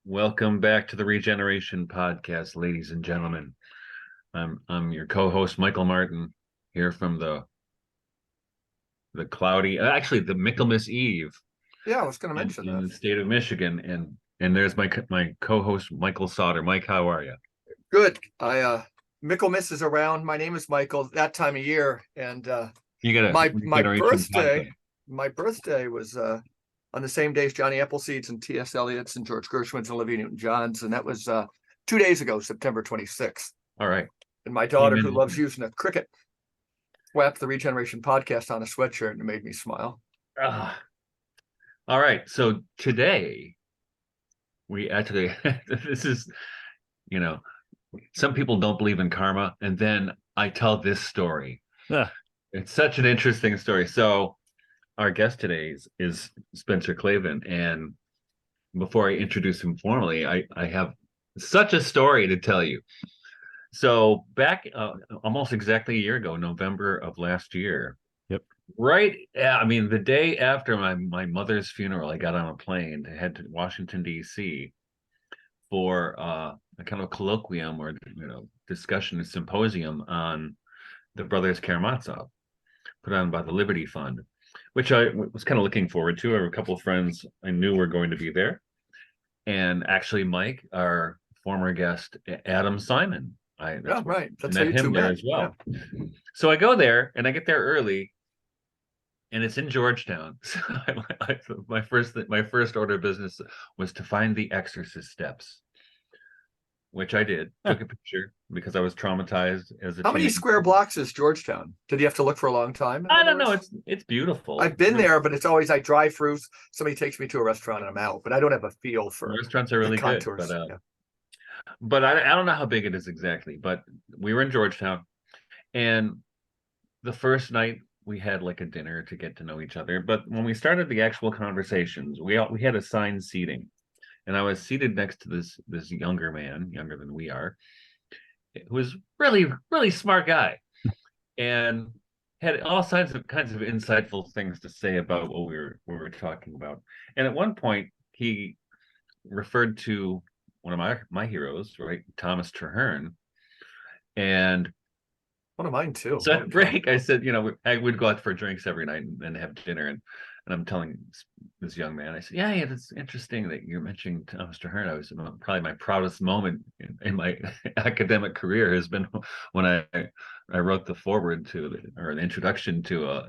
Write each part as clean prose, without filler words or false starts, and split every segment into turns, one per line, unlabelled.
Welcome back to the Regeneration Podcast, ladies and gentlemen. I'm your co-host Michael Martin here from the cloudy, actually the Michaelmas Eve
Yeah, I was going to mention
in the
that.
state of Michigan, and there's my co-host Michael Sauter. Mike, how are you?
Good. Michaelmas is around. My name is Michael. That time of year, and
You got a
my
Regeneration podcast.
my birthday was on the same day as Johnny Appleseed's and T.S. Eliot's and George Gershwin's and Olivia Newton-John's, and that was 2 days ago, September 26th.
All right.
And my daughter,
Amen.
who loves using a cricket, slapped the Regeneration Podcast on a sweatshirt, and it made me smile.
All right. So today we actually this is, some people don't believe in karma, and then I tell this story. It's such an interesting story. So our guest today is Spencer Klavan, and before I introduce him formally, I have such a story to tell you. So back almost exactly a year ago, November of last year.
Yep.
Right. I mean, the day after my mother's funeral, I got on a plane to head to Washington, D.C. for a kind of colloquium or discussion, a symposium on the Brothers Karamazov, put on by the Liberty Fund, which I was kind of looking forward to. I have a couple of friends I knew were going to be there. And actually, Mike, our former guest, Adam Simon.
Right. That's
met him there as well. Yeah. So I go there, and I get there early, and it's in Georgetown. So my first order of business was to find the Exorcist steps, which I did. Took a picture because I was traumatized as a
How many square blocks is Georgetown? Did you have to look for a long time?
I don't know. It's beautiful.
I've been there, but it's always I drive through. Somebody takes me to a restaurant and I'm out, but I don't have a feel for
the restaurants are really good. But I don't know how big it is exactly. But we were in Georgetown, and the first night we had like a dinner to get to know each other. But when we started the actual conversations, we had assigned seating. And I was seated next to this younger man, younger than we are, who was really, really smart guy, and had all kinds of insightful things to say about what we were talking about. And at one point, he referred to one of my heroes, right, Thomas Traherne, and
one of mine too.
So at break, I said, we'd go out for drinks every night and have dinner, and I'm telling this young man, I said, yeah, it's interesting that you're mentioning Thomas Traherne. I was probably my proudest moment in my academic career has been when I wrote the foreword or the introduction to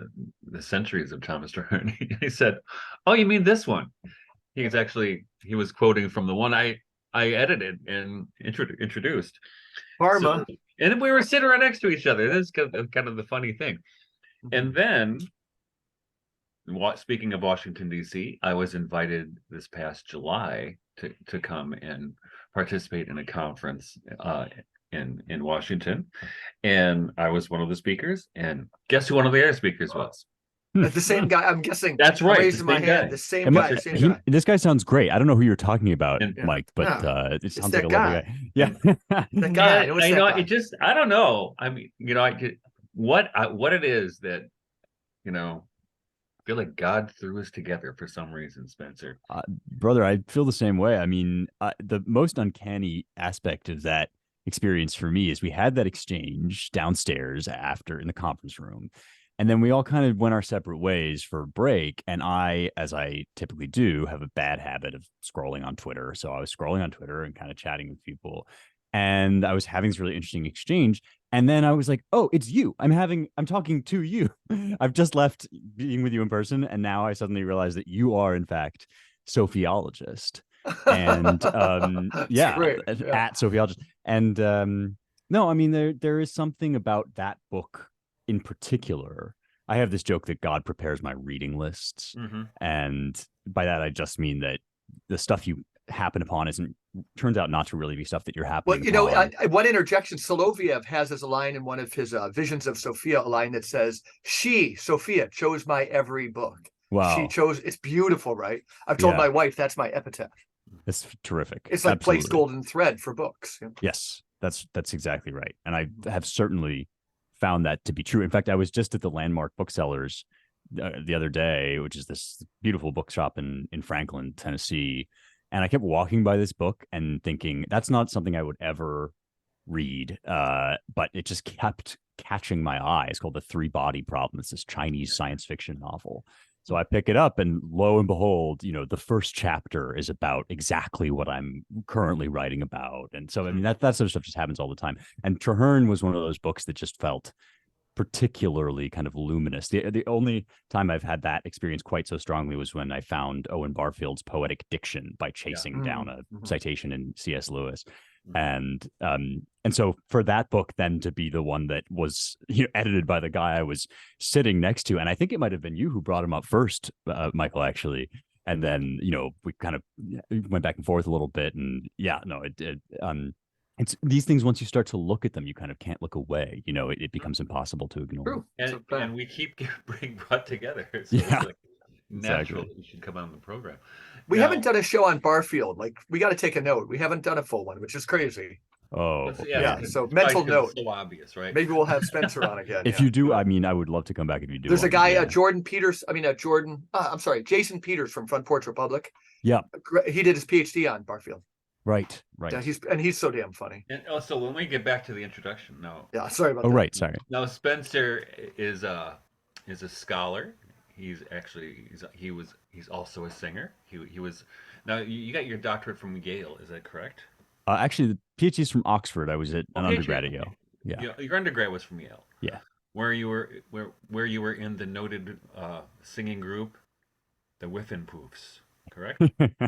the Centuries of Thomas Traherne. He said, oh, you mean this one? He was quoting from the one I edited and introduced.
Karma.
So, and we were sitting right next to each other. That's kind of the funny thing. And then, speaking of Washington, D.C., I was invited this past July to come and participate in a conference in Washington. And I was one of the speakers. And guess who one of the other speakers was?
The same guy, I'm guessing.
That's right.
Raising my hand. The same guy.
This guy sounds great. I don't know who you're talking about, Mike, but it sounds like a lovely guy. Yeah.
That guy.
I don't know. I mean, what it is that, I feel like God threw us together for some reason, Spencer.
Brother, I feel the same way. I mean, the most uncanny aspect of that experience for me is we had that exchange downstairs after in the conference room. And then we all kind of went our separate ways for a break. And I, as I typically do, have a bad habit of scrolling on Twitter. So I was scrolling on Twitter and kind of chatting with people. And I was having this really interesting exchange. And then I was like, oh, it's you. I'm talking to you. I've just left being with you in person. And now I suddenly realize that you are, in fact, Sophiologist. And at Sophiologist. And no, I mean, there is something about that book in particular. I have this joke that God prepares my reading lists. Mm-hmm. And by that, I just mean that the stuff you happen upon turns out not to really be stuff that you're happening upon.
One interjection, Soloviev has as a line in one of his Visions of Sophia, a line that says, Sophia, chose my every book.
Wow.
She chose, it's beautiful, right? I've told my wife that's my epitaph.
It's terrific.
It's like placed golden thread for books.
Yes, that's exactly right. And I have certainly found that to be true. In fact, I was just at the Landmark Booksellers the other day, which is this beautiful bookshop in Franklin, Tennessee. And I kept walking by this book and thinking that's not something I would ever read. But it just kept catching my eye. It's called The Three Body Problem. It's this Chinese science fiction novel. So I pick it up, and lo and behold, the first chapter is about exactly what I'm currently writing about. And so, I mean, that sort of stuff just happens all the time. And Traherne was one of those books that just felt particularly kind of luminous. The only time I've had that experience quite so strongly was when I found Owen Barfield's Poetic Diction by chasing down a citation in C.S. Lewis. And so for that book then to be the one that was edited by the guy I was sitting next to, and I think it might have been you who brought him up first, Michael, actually, and then we kind of went back and forth a little bit, and it's these things, once you start to look at them, you kind of can't look away. It becomes impossible to ignore.
True.
And we keep being brought together. So
Yeah,
it's like natural
exactly.
that you should come on the program.
We
Now,
haven't done a show on Barfield. Like, we got to take a note. We haven't done a full one, which is crazy.
Oh,
Yeah,
it's
so
probably
mental
'cause
note.
it's so obvious, right?
Maybe we'll have Spencer on again.
If you do, I mean, I would love to come back if you do.
There's a
want
guy,
to,
Jordan Peters. Jason Peters from Front Porch Republic.
Yeah.
He did his PhD on Barfield.
Right.
Yeah, he's so damn funny.
And also, when we get back to the introduction, now.
Yeah, sorry about
Oh,
that.
right. Sorry.
Now, Spencer is a scholar. He's also a singer. He was. Now, you got your doctorate from Yale, is that correct?
Actually, the PhD is from Oxford. I was at an
PhD.
undergrad at Yale. Yeah.
Your undergrad was from Yale.
Yeah.
Where you were in the noted singing group, the Whiffenpoofs, correct?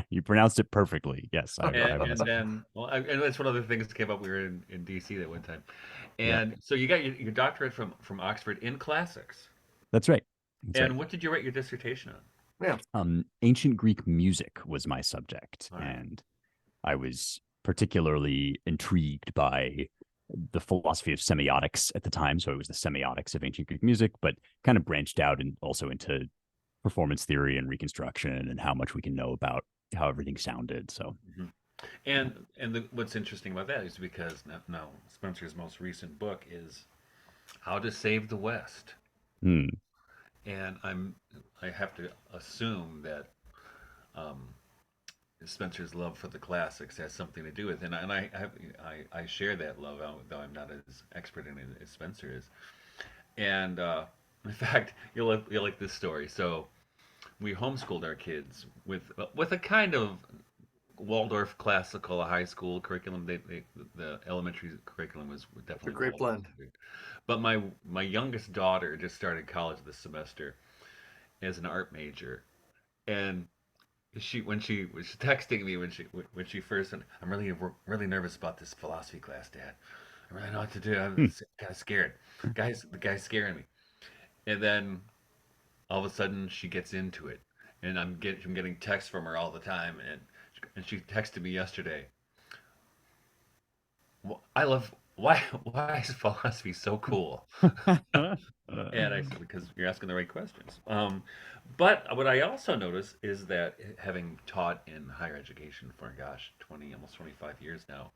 You pronounced it perfectly. Yes.
And then, and that's one of the things that came up. We were in DC that one time, and so you got your doctorate from Oxford in classics.
That's right.
And what did you write your dissertation on?
Yeah.
Ancient Greek music was my subject, and I was particularly intrigued by the philosophy of semiotics at the time. So it was the semiotics of ancient Greek music, but kind of branched out and also into performance theory and reconstruction and how much we can know about how everything sounded. So,
and what's interesting about that is because now Spencer's most recent book is How to Save the West. And I have to assume that Spencer's love for the classics has something to do with it, and I share that love, though I'm not as expert in it as Spencer is. And in fact, you'll like this story. So we homeschooled our kids with a kind of Waldorf classical high school curriculum. The elementary curriculum was definitely
a great blend.
But my youngest daughter just started college this semester as an art major, and when she was texting me when she first said, "I'm really nervous about this philosophy class, Dad. I really know what to do. I'm kind of scared. The guy's scaring me." And then all of a sudden she gets into it, and I'm getting texts from her all the time, and she texted me yesterday. Why is philosophy so cool? And I said, because you're asking the right questions. But what I also notice is that having taught in higher education for, almost 25 years now,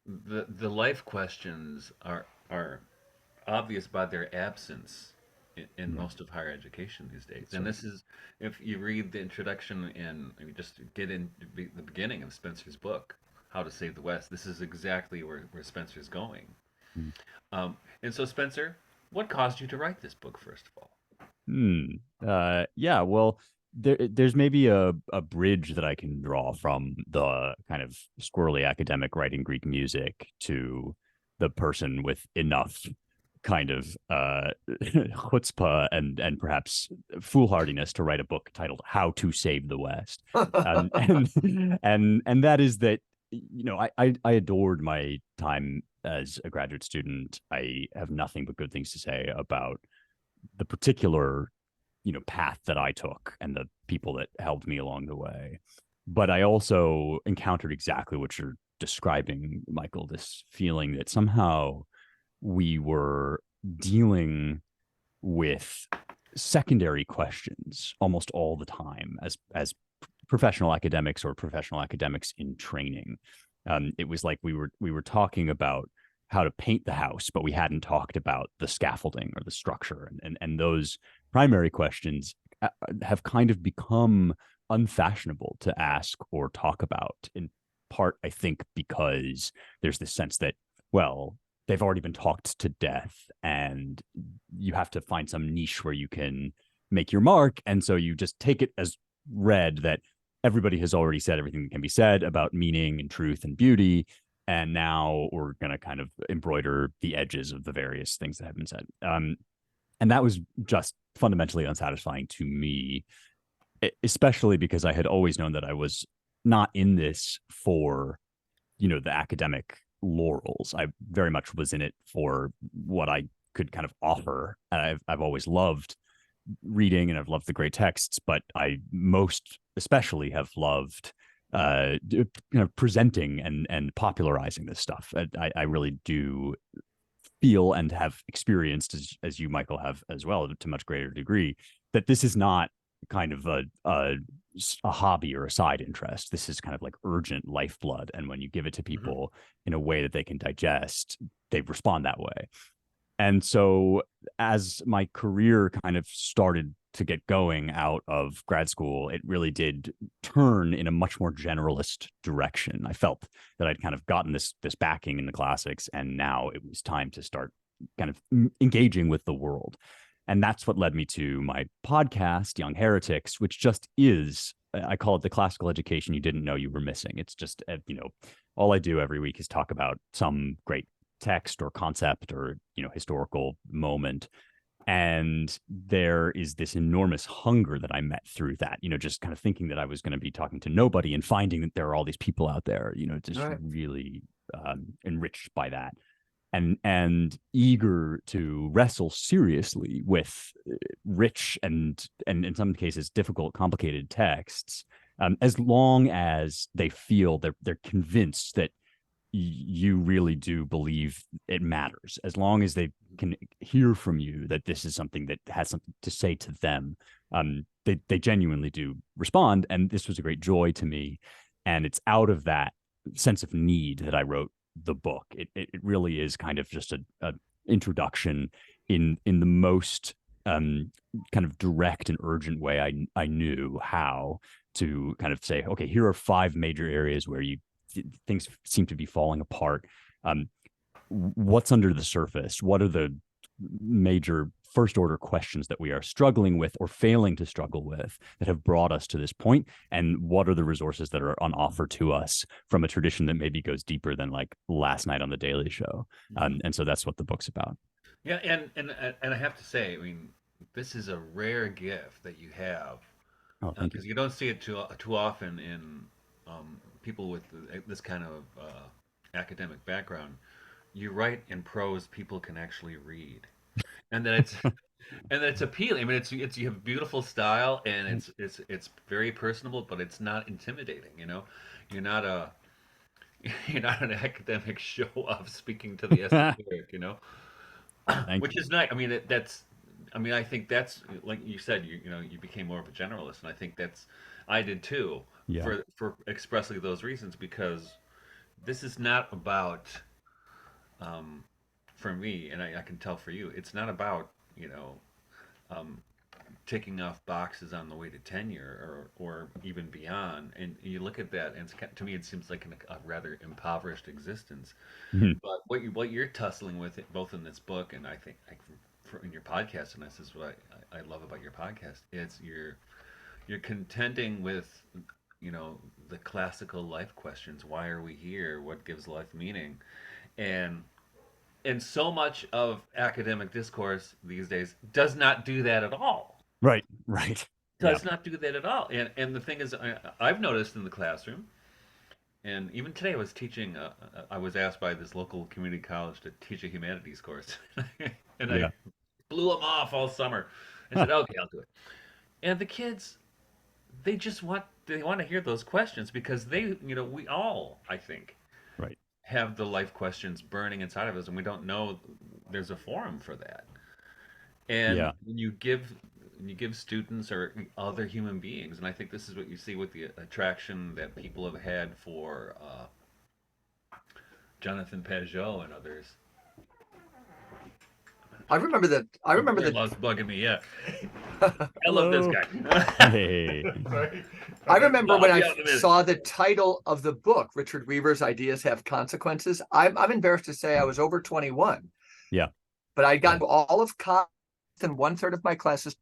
the life questions are obvious by their absence in most of higher education these days. And this is, if you read the introduction and you just get in the beginning of Spencer's book, How to Save the West, this is exactly where Spencer's going. And so, Spencer, what caused you to write this book, first of all?
Yeah, well, there's maybe a bridge that I can draw from the kind of squirrely academic writing Greek music to the person with enough kind of chutzpah and perhaps foolhardiness to write a book titled How to Save the West. And that is that, I adored my time as a graduate student. I have nothing but good things to say about the particular path that I took and the people that helped me along the way. But I also encountered exactly what you're describing, Michael, this feeling that somehow we were dealing with secondary questions almost all the time as professional academics or professional academics in training. It was like we were talking about how to paint the house, but we hadn't talked about the scaffolding or the structure, and those primary questions have kind of become unfashionable to ask or talk about, in part, I think, because there's this sense that, well, they've already been talked to death and you have to find some niche where you can make your mark. And so you just take it as read that everybody has already said everything that can be said about meaning and truth and beauty. And now we're going to kind of embroider the edges of the various things that have been said. And that was just fundamentally unsatisfying to me, especially because I had always known that I was not in this for, the academic laurels. I very much was in it for what I could kind of offer. And I've always loved reading and I've loved the great texts, but I most especially have loved presenting and popularizing this stuff. I really do feel and have experienced, as you, Michael, have as well, to much greater degree, that this is not kind of a hobby or a side interest. This is kind of like urgent lifeblood. And when you give it to people in a way that they can digest, they respond that way. And so as my career kind of started to get going out of grad school, it really did turn in a much more generalist direction. I felt that I'd kind of gotten this backing in the classics, and now it was time to start kind of engaging with the world. And that's what led me to my podcast, Young Heretics, which just is, I call it the classical education you didn't know you were missing. It's just, all I do every week is talk about some great text or concept or, historical moment. And there is this enormous hunger that I met through that, just kind of thinking that I was going to be talking to nobody and finding that there are all these people out there, just really enriched by that. And eager to wrestle seriously with rich and in some cases difficult, complicated texts, as long as they feel they're convinced that you really do believe it matters, as long as they can hear from you that this is something that has something to say to them. They genuinely do respond, and this was a great joy to me. And it's out of that sense of need that I wrote the book. It really is kind of just a introduction in the most kind of direct and urgent way I knew how to kind of say, okay, here are 5 major areas where things seem to be falling apart. What's under the surface? What are the major first order questions that we are struggling with or failing to struggle with that have brought us to this point? And what are the resources that are on offer to us from a tradition that maybe goes deeper than like Last Night on the Daily Show? And so that's what the book's about.
Yeah, and I have to say, I mean, this is a rare gift that you have, because you don't see it too often in people with this kind of academic background. You write in prose people can actually read, and that it's appealing. I mean, it's you have beautiful style, and it's very personable, but it's not intimidating. You're not a you're not an academic show off speaking to the esoteric. Which is nice. I mean, I mean, I think that's like you said. You became more of a generalist, and I think I did too.
Yeah.
For expressly those reasons, because this is not about, for me, and I can tell for you, it's not about um, ticking off boxes on the way to tenure or even beyond. And you look at that, and to me, it seems like a rather impoverished existence.
Mhm.
But what you're tussling with, both in this book and I think in your podcast, and this is what I love about your podcast, it's you're contending with the classical life questions. Why are we here? What gives life meaning? And so much of academic discourse these days does not do that at all.
Right. Yeah.
Does not do that at all. And the thing is, I've noticed in the classroom, and even today I was teaching. I was asked by this local community college to teach a humanities course, and I
Yeah.
blew them off all summer. I said, "Okay, I'll do it." And the kids, they want to hear those questions because we all, I think,
Right.
have the life questions burning inside of us, and we don't know there's a forum for that. And
Yeah.
when you give students or other human beings, and I think this is what you see with the attraction that people have had for Jonathan Pageau and others.
I remember that. I remember that.
Lost bugging me. Yeah, I love this guy.
Hey.
Sorry.
I remember
I'll
when
be
I
out in a minute.
saw the title of the book, Richard Weaver's Ideas Have Consequences. I'm embarrassed to say I was over 21.
Yeah.
But I'd gotten all of college and 1/3 of my classes.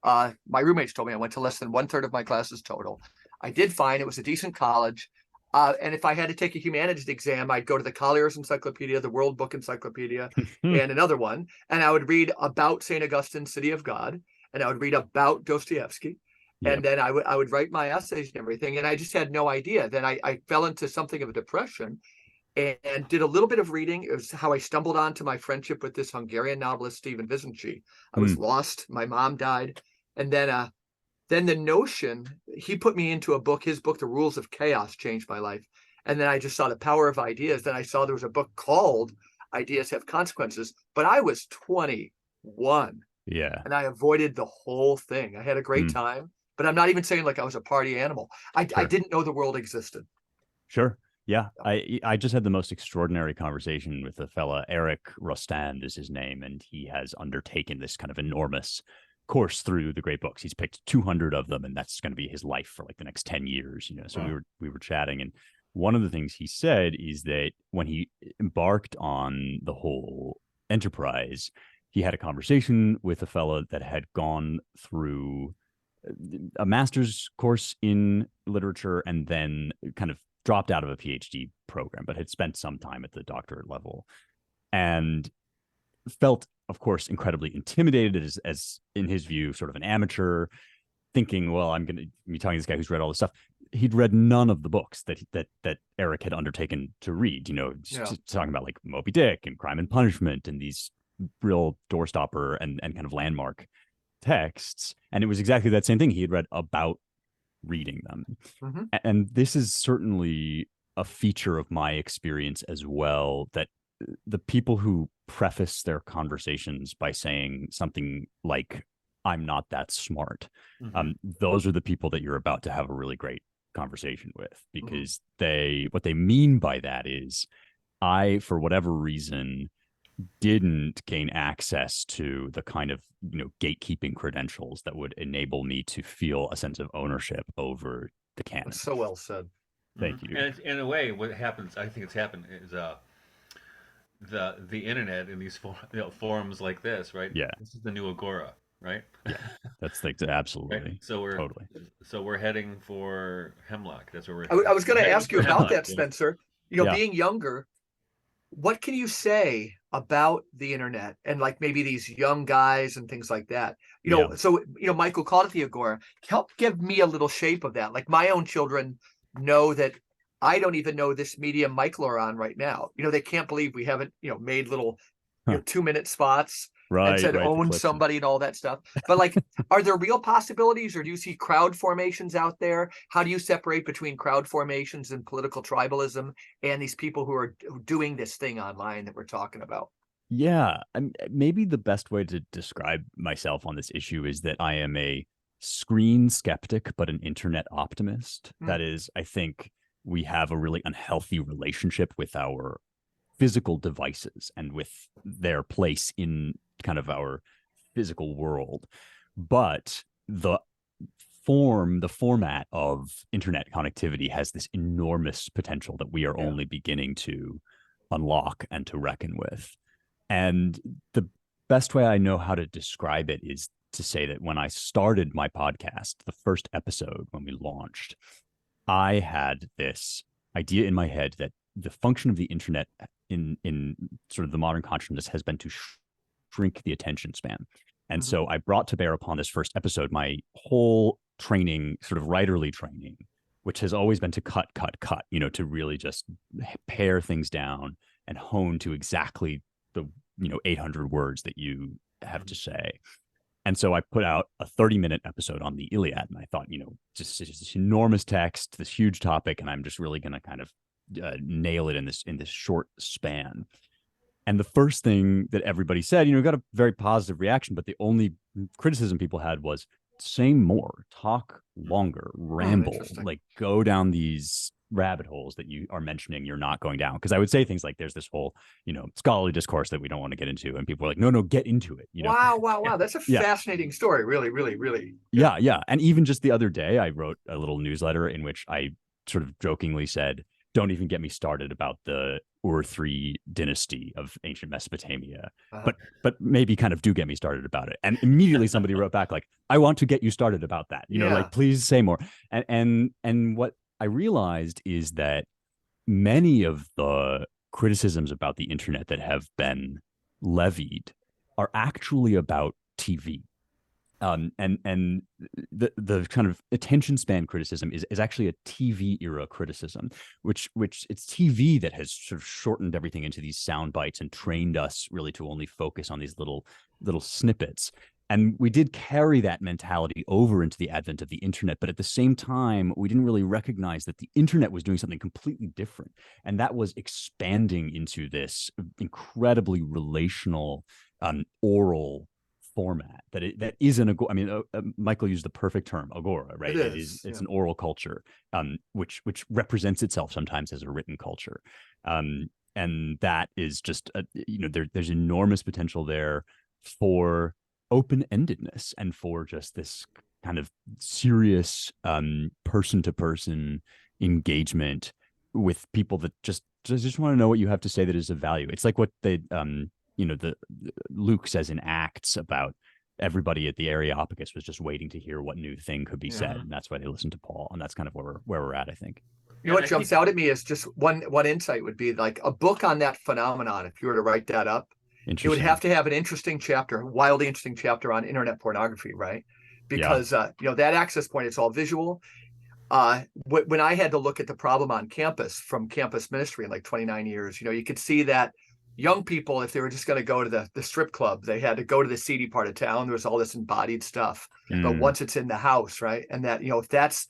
My roommates told me I went to less than 1/3 of my classes total. I did fine. It was a decent college. And if I had to take a humanities exam, I'd go to the Collier's Encyclopedia, the World Book Encyclopedia, and another one. And I would read about St. Augustine, City of God, and I would read about Dostoevsky. And then I would write my essays and everything. And I just had no idea. Then I fell into something of a depression and did a little bit of reading. It was how I stumbled onto my friendship with this Hungarian novelist, Stephen Vizinci. I was lost. My mom died. And then the notion, he put me into a book, his book, The Rules of Chaos, changed my life. And then I just saw the power of ideas. Then I saw there was a book called Ideas Have Consequences, but I was 21.
Yeah.
And I avoided the whole thing. I had a great time, but I'm not even saying like I was a party animal. I didn't know the world existed.
Sure. Yeah. I just had the most extraordinary conversation with a fella, Eric Rostand is his name, and he has undertaken this kind of enormous course through the great books. He's picked 200 of them, and that's going to be his life for like the next 10 years. So we were chatting, and one of the things he said is that when he embarked on the whole enterprise, he had a conversation with a fellow that had gone through a master's course in literature and then kind of dropped out of a PhD program, but had spent some time at the doctorate level and felt, of course, incredibly intimidated as in his view, sort of an amateur, thinking, well, I'm going to be talking to this guy who's read all this stuff. He'd read none of the books that Eric had undertaken to read, talking about like Moby Dick and Crime and Punishment and these real doorstopper and kind of landmark texts. And it was exactly that same thing he had read about reading them. And this is certainly a feature of my experience as well, that the people who preface their conversations by saying something like, I'm not that smart, those are the people that you're about to have a really great conversation with, because what they mean by that is, I, for whatever reason, didn't gain access to the kind of gatekeeping credentials that would enable me to feel a sense of ownership over the canon.
That's so well said.
Thank you.
And in a way, what happens, I think it's happened, is the internet in these forums like this, right?
Yeah,
this is the new Agora, right?
Yeah, that's absolutely
right? So we're heading for Hemlock. That's where we're.
I was going to ask you about that,
yeah.
Spencer. Being younger, what can you say about the internet and like maybe these young guys and things like that? So Michael called it the Agora. Help give me a little shape of that. Like my own children know that I don't even know this medium Michael are on right now. They can't believe we haven't made little 2-minute spots and said own somebody and all that stuff. But like, are there real possibilities, or do you see crowd formations out there? How do you separate between crowd formations and political tribalism and these people who are doing this thing online that we're talking about?
Yeah, maybe the best way to describe myself on this issue is that I am a screen skeptic, but an internet optimist. That is, I think we have a really unhealthy relationship with our physical devices and with their place in kind of our physical world. But the format of internet connectivity has this enormous potential that we are only beginning to unlock and to reckon with. And the best way I know how to describe it is to say that when I started my podcast, the first episode when we launched, I had this idea in my head that the function of the internet in sort of the modern consciousness has been to shrink the attention span. And so I brought to bear upon this first episode my whole training, sort of writerly training, which has always been to cut, to really just pare things down and hone to exactly the 800 words that you have to say. And so I put out a 30-minute episode on the Iliad, and I thought, just this enormous text, this huge topic, and I'm just really going to kind of nail it in this short span. And the first thing that everybody said, got a very positive reaction, but the only criticism people had was say more, talk longer, ramble, like go down these rabbit holes that you are mentioning you're not going down. Because I would say things like there's this whole, scholarly discourse that we don't want to get into, and people are like, no, get into it.
Wow. That's a
Yeah.
fascinating story. Really, really, really.
Yeah. And even just the other day, I wrote a little newsletter in which I sort of jokingly said, don't even get me started about the Ur-3 dynasty of ancient Mesopotamia, but maybe kind of do get me started about it. And immediately somebody wrote back like, I want to get you started about that. Like, please say more. And what I realized is that many of the criticisms about the internet that have been levied are actually about TV. And the kind of attention span criticism is actually a TV era criticism, which it's TV that has sort of shortened everything into these sound bites and trained us really to only focus on these little snippets. And we did carry that mentality over into the advent of the internet, but at the same time, we didn't really recognize that the internet was doing something completely different, and that was expanding into this incredibly relational, oral format that is an agora. I mean, Michael used the perfect term, agora, right? It's an oral culture, which represents itself sometimes as a written culture, and that is just there's enormous potential there for open-endedness and for just this kind of serious person-to-person engagement with people that just want to know what you have to say that is of value. It's like what they the Luke says in Acts about everybody at the Areopagus was just waiting to hear what new thing could be said, and that's why they listened to Paul, and that's kind of where we're at, I think.
What jumps out at me is just one insight would be like a book on that phenomenon. If you were to write that up, it would have to have an interesting chapter, wildly interesting chapter on internet pornography, right? Because that access point, it's all visual. When I had to look at the problem on campus from campus ministry in like 29 years, you could see that young people, if they were just going to go to the strip club, they had to go to the seedy part of town. There was all this embodied stuff. But once it's in the house, right? And that, if that's,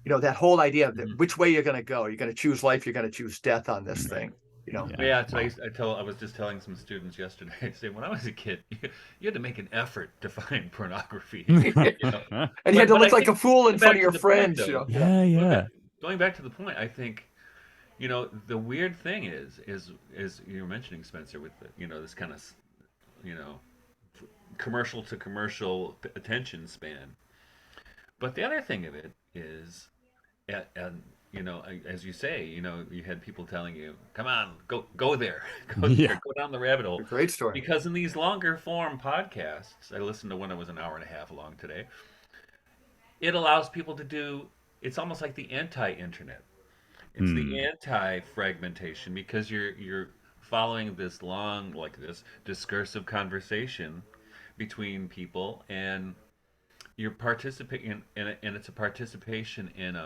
that whole idea of which way you're going to go, you're going to choose life, you're going to choose death on this thing.
I was just telling some students yesterday. I say when I was a kid, you had to make an effort to find pornography,
and you had to look like a fool in front of your friends.
Going back to the point, I think, the weird thing is you were mentioning, Spencer, with this kind of commercial to commercial attention span. But the other thing of it is, and as you say, you had people telling you, come on, go there, go down the rabbit hole.
Great story.
Because in these longer form podcasts, I listened to one that was an hour and a half long today. It allows people to do, it's almost like the anti-internet. It's the anti-fragmentation, because you're following this long, like this discursive conversation between people, and you're participating and it's a participation in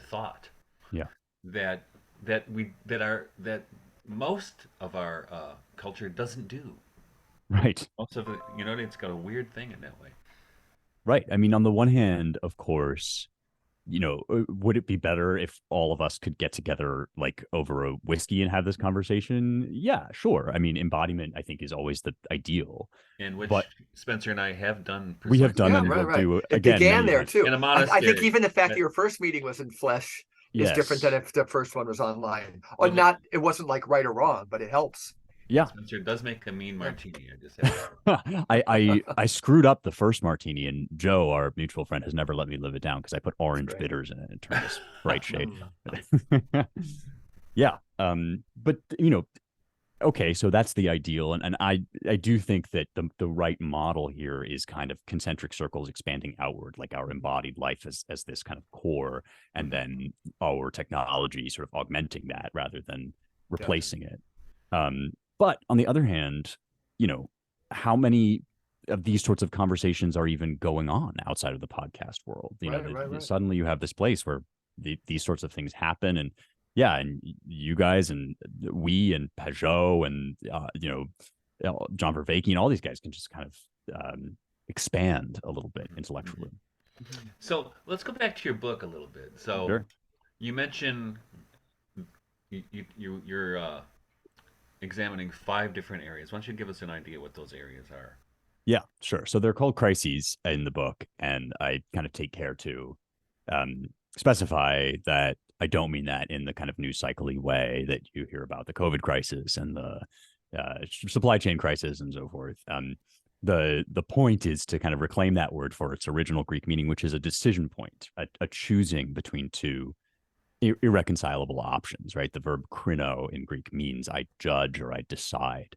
thought.
Yeah.
That most of our culture doesn't do.
Right.
Most of it, it's got a weird thing in that way.
Right. I mean, on the one hand, of course, would it be better if all of us could get together like over a whiskey and have this conversation? Yeah, sure. I mean, embodiment, I think, is always the ideal.
And which Spencer and I have done.
We have done, and we'll do
it
again.
It began there too.
In a monastery.
I think even the fact that your first meeting was in flesh is different than if the first one was online. Or not, it wasn't like right or wrong, but it helps.
Yeah,
Spencer does make a mean martini. I just have
I screwed up the first martini, and Joe, our mutual friend, has never let me live it down because I put orange bitters in it and turned this bright shade. Yeah, but okay, so that's the ideal, and I do think that the right model here is kind of concentric circles expanding outward, like our embodied life as this kind of core, and then our technology sort of augmenting that rather than replacing it. But on the other hand, how many of these sorts of conversations are even going on outside of the podcast world? Suddenly you have this place where these sorts of things happen, and and you guys and we and Peugeot and John Vervaeke and all these guys can just kind of expand a little bit intellectually.
So let's go back to your book a little bit. So
sure.
You mentioned you're examining 5 different areas. Why don't you give us an idea what those areas are?
Yeah, sure. So they're called crises in the book, and I kind of take care to specify that I don't mean that in the kind of news cycle-y way that you hear about the COVID crisis and the supply chain crisis and so forth. The point is to kind of reclaim that word for its original Greek meaning, which is a decision point, a choosing between two irreconcilable options, right? The verb krino in Greek means I judge or I decide.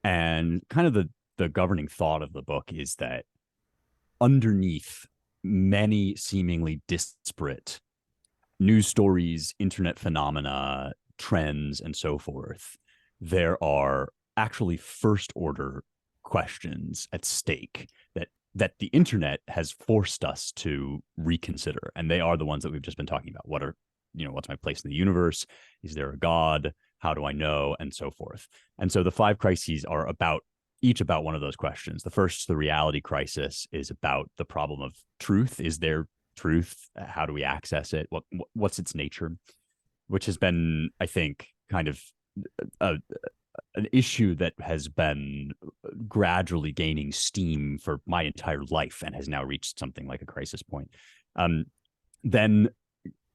And kind of the governing thought of the book is that underneath many seemingly disparate news stories, internet phenomena, trends, and so forth, there are actually first order questions at stake that the internet has forced us to reconsider. And they are the ones that we've just been talking about. What's my place in the universe? Is there a God? How do I know? And so forth. And so the 5 crises are each about one of those questions. The first, the reality crisis, is about the problem of truth. Is there truth? How do we access it? What's its nature? Which has been, I think, kind of an issue that has been gradually gaining steam for my entire life and has now reached something like a crisis point. Then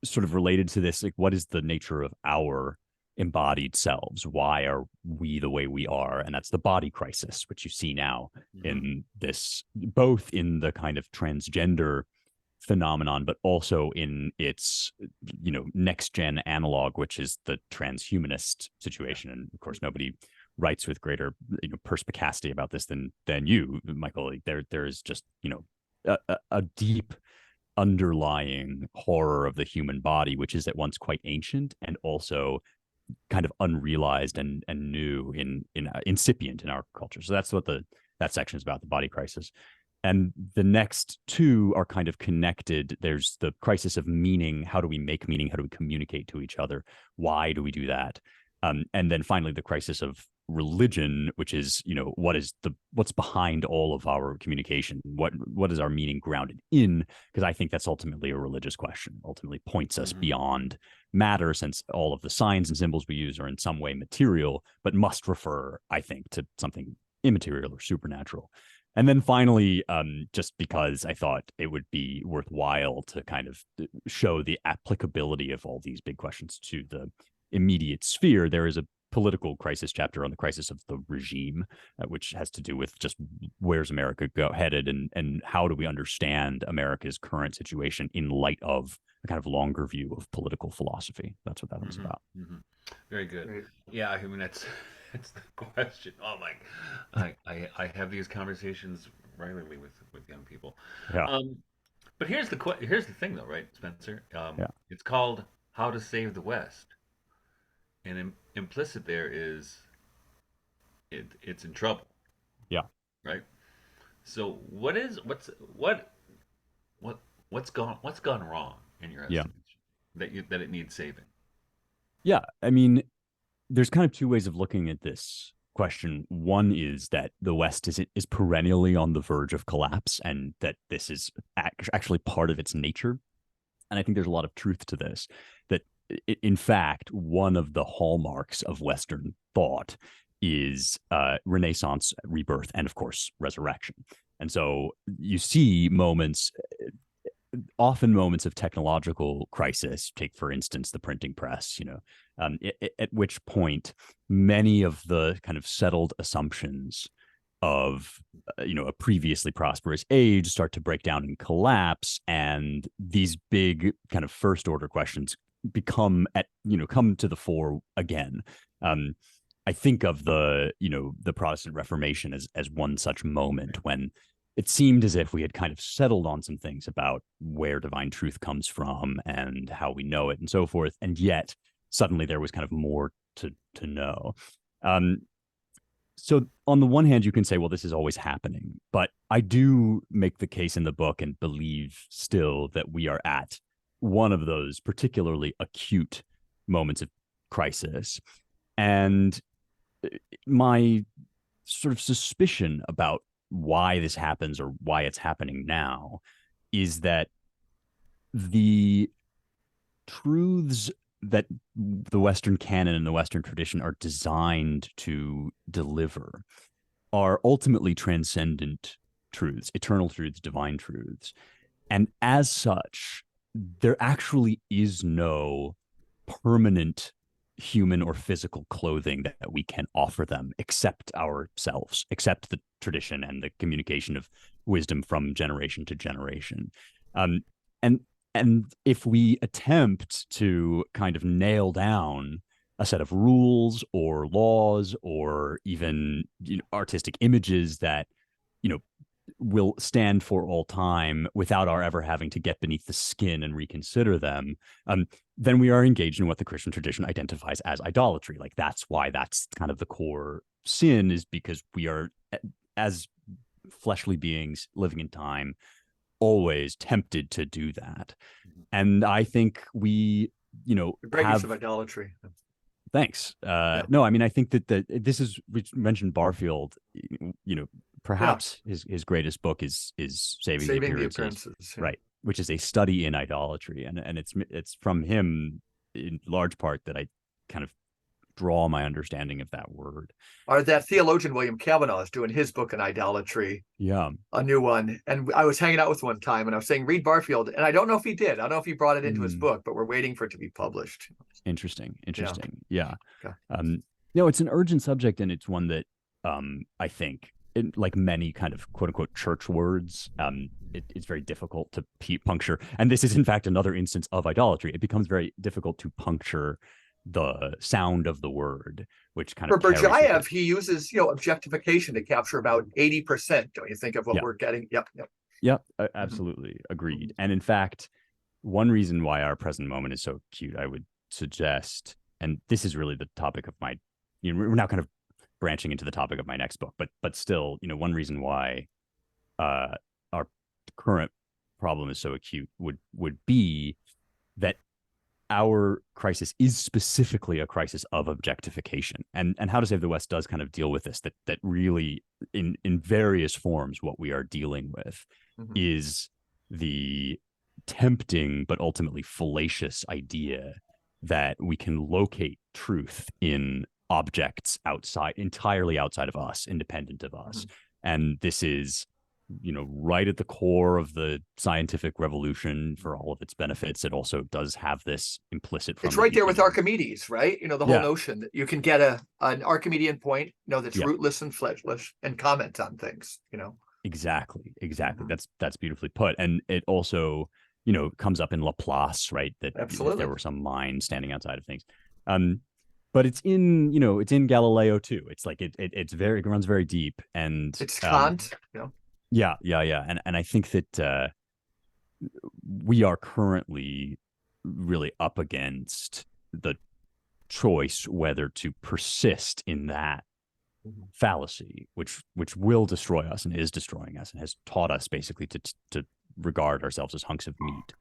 sort of related to this, like, what is the nature of our embodied selves? Why are we the way we are? And that's the body crisis, which you see now in this, both in the kind of transgender phenomenon, but also in its, next gen analog, which is the transhumanist situation. And of course, nobody writes with greater, perspicacity about this than you, Michael. Like, there is just, a deep underlying horror of the human body, which is at once quite ancient and also kind of unrealized and new in incipient in our culture. So that's what that section is about, the body crisis. And the next 2 are kind of connected. There's the crisis of meaning. How do we make meaning? How do we communicate to each other? Why do we do that? And then finally, the crisis of religion, which is, what's behind all of our communication? What is our meaning grounded in? Because I think that's ultimately a religious question, ultimately points us beyond matter, since all of the signs and symbols we use are in some way material, but must refer, I think, to something immaterial or supernatural. And then finally, just because I thought it would be worthwhile to kind of show the applicability of all these big questions to the immediate sphere, there is a political crisis chapter on the crisis of the regime, which has to do with just where's America headed and how do we understand America's current situation in light of a kind of longer view of political philosophy. That's what that was about.
Very good. Great. Yeah, I mean, that's the question. Oh my, I have these conversations regularly with young people.
Yeah.
But here's the thing, though, right, Spencer?
Yeah.
It's called How to Save the West, and implicit there is it's in trouble.
Yeah.
Right. So what's gone wrong in your estimation that it needs saving?
Yeah, I mean, there's kind of 2 ways of looking at this question. One is that the West is perennially on the verge of collapse, and that this is actually part of its nature. And I think there's a lot of truth to this, that in fact, one of the hallmarks of Western thought is Renaissance, rebirth, and of course, resurrection. And so you see often moments of technological crisis. Take, for instance, the printing press, at which point many of the kind of settled assumptions of a previously prosperous age start to break down and collapse, and these big kind of first order questions come to the fore again. I think of the Protestant Reformation as one such moment when it seemed as if we had kind of settled on some things about where divine truth comes from and how we know it and so forth, and yet suddenly there was kind of more to know. So on the one hand, you can say, well, this is always happening, but I do make the case in the book and believe still that we are at one of those particularly acute moments of crisis. And my sort of suspicion about why this happens or why it's happening now is that the truths that the Western canon and the Western tradition are designed to deliver are ultimately transcendent truths, eternal truths, divine truths. And as such, there actually is no permanent human or physical clothing that we can offer them except ourselves, except the tradition and the communication of wisdom from generation to generation. Um, and and if we attempt to kind of nail down a set of rules or laws or even, you know, artistic images that, you know, will stand for all time without our ever having to get beneath the skin and reconsider them, then we are engaged in what the Christian tradition identifies as idolatry. Like, that's why that's kind of the core sin, is because we are, as fleshly beings living in time, always tempted to do that. And I think we, you know,
Great use of idolatry.
Thanks. No, I mean, I think that this is, we mentioned Barfield, you know, perhaps his greatest book is Saving the Appearances,
yeah.
right? Which is a study in idolatry, and it's from him in large part that I kind of draw my understanding of that word.
Or that theologian William Kavanaugh is doing his book on idolatry.
Yeah,
a new one. And I was hanging out with one time and I was saying, read Barfield. And I don't know if he did. I don't know if he brought it into his book, but we're waiting for it to be published.
Interesting. Yeah.
Okay.
You know, it's an urgent subject, and it's one that I think, like many kind of quote unquote church words, it's very difficult to puncture. And this is in fact another instance of idolatry. It becomes very difficult to puncture the sound of the word, which kind of
for Berdyaev, he uses, you know, objectification to capture about 80%. Don't you think of what we're getting? Yep.
Absolutely. Agreed. And in fact, one reason why our present moment is so cute, I would suggest, and this is really the topic of my, you know, we're now kind of branching into the topic of my next book, but still, you know, one reason why our current problem is so acute would be that our crisis is specifically a crisis of objectification. And How to Save the West does kind of deal with this, that really in various forms, what we are dealing with is the tempting but ultimately fallacious idea that we can locate truth in objects entirely outside of us, independent of us. And this is, you know, right at the core of the scientific revolution for all of its benefits. It also does have this implicit.
It's right there with Archimedes, right? You know, the whole notion that you can get an Archimedean point, you know, that's rootless and fleshless, and comment on things, you know.
Exactly. That's beautifully put. And it also, you know, comes up in Laplace, right? That if there were some mind standing outside of things. But it's in, you know, it's in Galileo too. It's like it runs very deep, and
it's Kant, you know.
Yeah. And I think that we are currently really up against the choice whether to persist in that fallacy, which will destroy us and is destroying us and has taught us basically to regard ourselves as hunks of meat,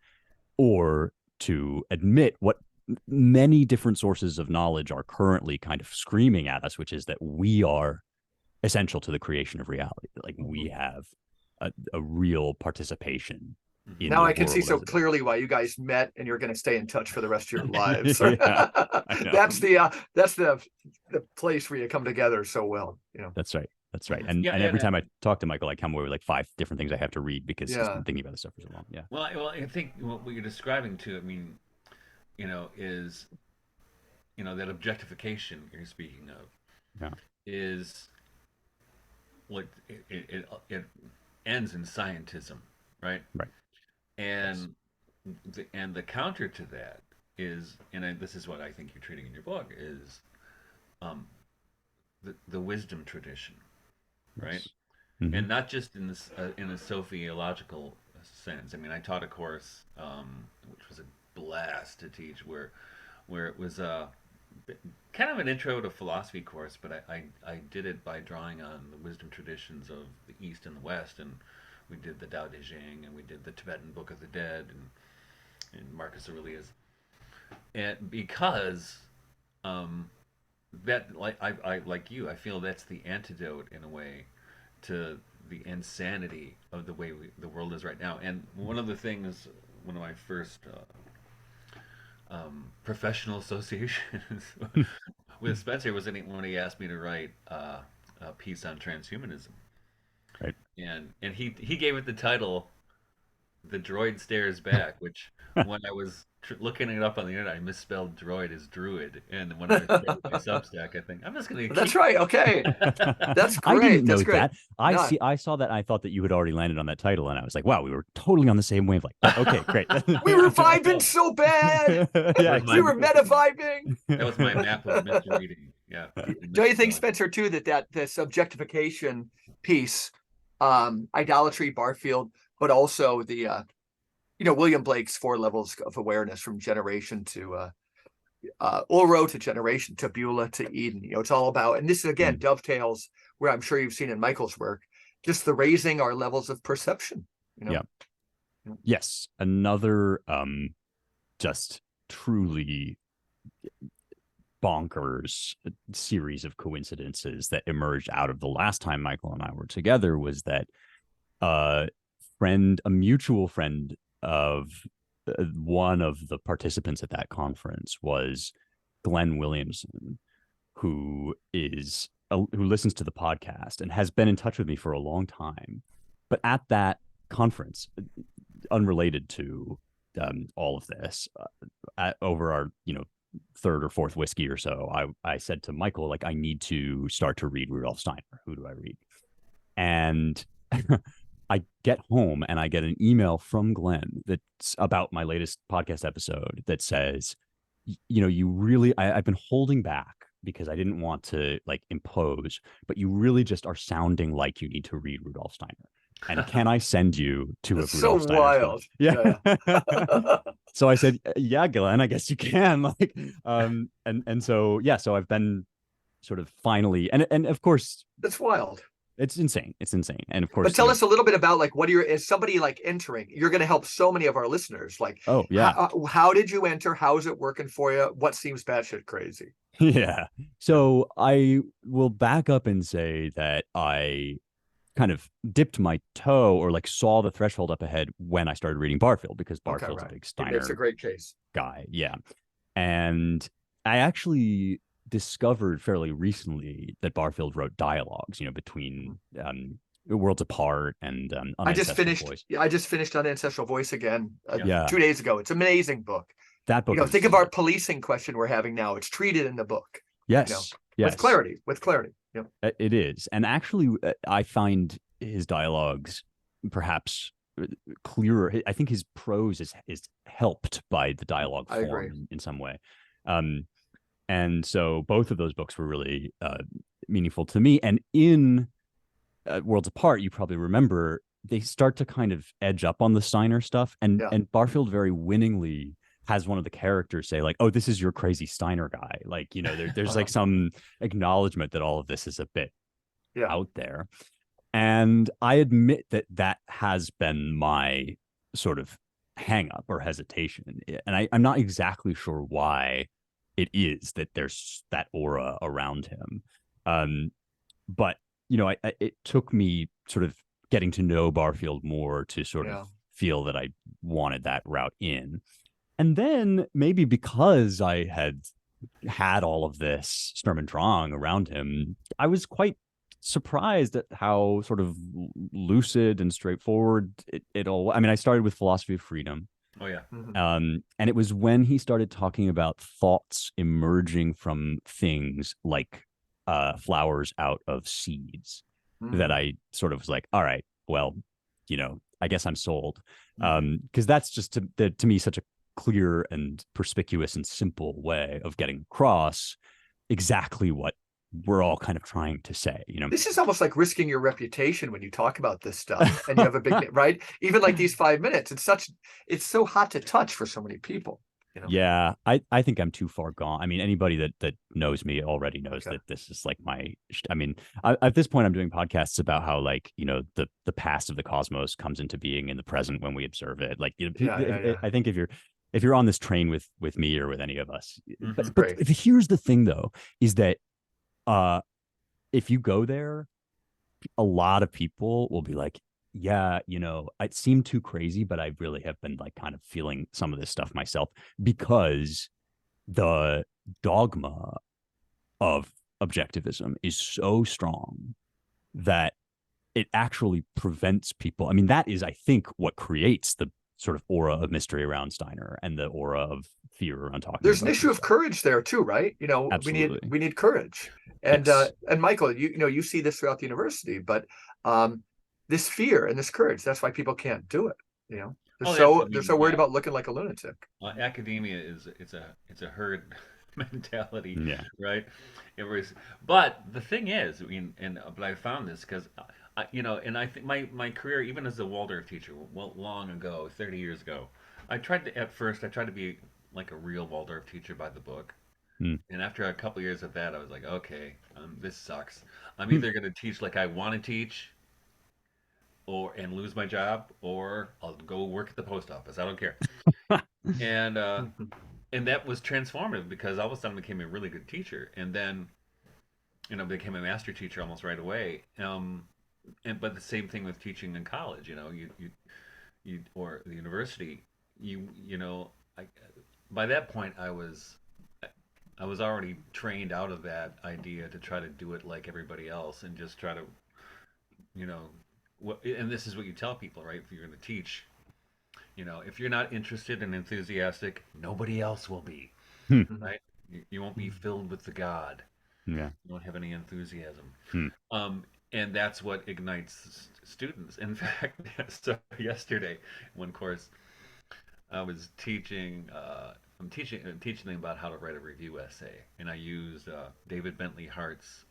or to admit what many different sources of knowledge are currently kind of screaming at us, which is that we are essential to the creation of reality. Like, we have a real participation in
now I can see so clearly why you guys met, and you're going to stay in touch for the rest of your lives. That's the place where you come together so well, you know.
That's right. And every time I talk to Michael, I come away with like 5 different things I have to read because he's been thinking about this stuff for so long.
Well, I think what you're describing too, I mean, you know, is, you know, that objectification you're speaking of is what it ends in scientism, right?
Right.
And the counter to that is, and this is what I think you're treating in your book, is the wisdom tradition, right? And not just in this in a sophiological sense. I mean, I taught a course which was a blast to teach, where it was kind of an intro to philosophy course, but I did it by drawing on the wisdom traditions of the East and the West, and we did the Tao Te Ching, and we did the Tibetan Book of the Dead, and Marcus Aurelius, and because that, I like you, I feel that's the antidote in a way to the insanity of the way the world is right now. And one of the things, one of my first professional associations with Spencer was when he asked me to write a piece on transhumanism,
right?
And he gave it the title The Droid Stares Back, which when I was looking it up on the internet, I misspelled droid as druid, and when I started my Substack, I think I'm just gonna
That's
keep.
right. Okay. That's
I didn't
great.
know
That's great.
that.
No,
I saw that. And I thought that you had already landed on that title, and I was like, wow, we were totally on the same wavelength. Okay, great.
we were vibing so bad.
Yeah,
Was
We
my
were meta vibing.
that was my map of misreading. Yeah,
Don't you think,
misspelling.
Spencer, too, that this objectification piece, idolatry, Barfield, but also the William Blake's 4 levels of awareness from generation to Ulro to generation to Beulah to Eden. It's all about, and this again dovetails where I'm sure you've seen in Michael's work, just the raising our levels of perception.
Yeah. Yes, another just truly bonkers series of coincidences that emerged out of the last time Michael and I were together was that a mutual friend of one of the participants at that conference was Glenn Williamson, who listens to the podcast and has been in touch with me for a long time. But at that conference, unrelated to all of this, over our third or fourth whiskey or so, I said to Michael, like, I need to start to read Rudolf Steiner. Who do I read? And I get home and I get an email from Glenn that's about my latest podcast episode that says, you really, I've been holding back because I didn't want to like impose, but you really just are sounding like you need to read Rudolf Steiner. And can I send you to a Rudolf Steiner
wild
book? Yeah. So I said, yeah, Glenn, I guess you can. Like, and so yeah, so I've been sort of finally, and of course,
that's wild.
It's insane. It's insane. And of course,
but tell us a little bit about like is somebody like entering? You're going to help so many of our listeners. Like,
oh yeah,
how did you enter? How is it working for you? What seems batshit crazy?
Yeah. So I will back up and say that I kind of dipped my toe or like saw the threshold up ahead when I started reading Barfield, because Barfield's a big Steiner.
It's a great case
guy. Yeah. And I actually discovered fairly recently that Barfield wrote dialogues, between Worlds Apart and
I just finished Unancestral Voice again 2 days ago. It's an amazing book.
That book,
think of our policing question we're having now. It's treated in the book.
Yes.
With clarity.
It is. And actually, I find his dialogues perhaps clearer. I think his prose is helped by the dialogue form in some way. And so both of those books were really meaningful to me. And in Worlds Apart, you probably remember, they start to kind of edge up on the Steiner stuff. And Barfield very winningly has one of the characters say like, oh, this is your crazy Steiner guy. Like, there's like some acknowledgement that all of this is a bit out there. And I admit that has been my sort of hang up or hesitation. And I'm not exactly sure why it is that there's that aura around him. But, it took me sort of getting to know Barfield more to sort of feel that I wanted that route in. And then maybe because I had all of this Sturm und Drang around him, I was quite surprised at how sort of lucid and straightforward it all. I mean, I started with Philosophy of Freedom.
Oh yeah.
And it was when he started talking about thoughts emerging from things like flowers out of seeds that I sort of was like, all right, well, I guess I'm sold. Because that's just to me such a clear and perspicuous and simple way of getting across exactly what we're all kind of trying to say.
This is almost like risking your reputation when you talk about this stuff and you have a big right. Even like these 5 minutes, it's so hot to touch for so many people.
Yeah, I think I'm too far gone. I mean, anybody that knows me already knows that this is like at this point I'm doing podcasts about how like, the past of the cosmos comes into being in the present when we observe it. Like, I think if you're on this train with me or with any of us, but here's the thing though, is that if you go there, a lot of people will be like, yeah, it seemed too crazy, but I really have been like kind of feeling some of this stuff myself, because the dogma of objectivism is so strong that it actually prevents people. I mean, that is, I think, what creates the sort of aura of mystery around Steiner and the aura of fear around talking
There's an
about
issue
this
of
stuff.
courage there too, right?
Absolutely.
We need courage. And
Yes.
and Michael, you see this throughout the university, but this fear and this courage, that's why people can't do it.
Oh, that's, I
They're
mean,
so worried
yeah.
about looking like a lunatic.
Academia is it's a herd mentality,
Yeah.
right? It was, but the thing is, I mean, but I found this because, and I think my career, even as a Waldorf teacher, well, long ago, 30 years ago, at first I tried to be like a real Waldorf teacher by the book,
Mm.
and after a couple years of that, I was like, okay, this sucks. I'm
Hmm.
either going to teach like I want to teach, and lose my job, or I'll go work at the post office. I don't care. And that was transformative because all of a sudden I became a really good teacher, and then became a master teacher almost right away. But the same thing with teaching in college. You or the university. I by that point I was already trained out of that idea to try to do it like everybody else and just try to you know and this is what you tell people, right? If you're going to teach, if you're not interested and enthusiastic, nobody else will be,
Hmm.
right? You won't be filled with the God.
Yeah.
You won't have any enthusiasm.
Hmm.
And that's what ignites students. In fact, so yesterday, one course, I was teaching. I'm teaching them about how to write a review essay, and I used David Bentley Hart's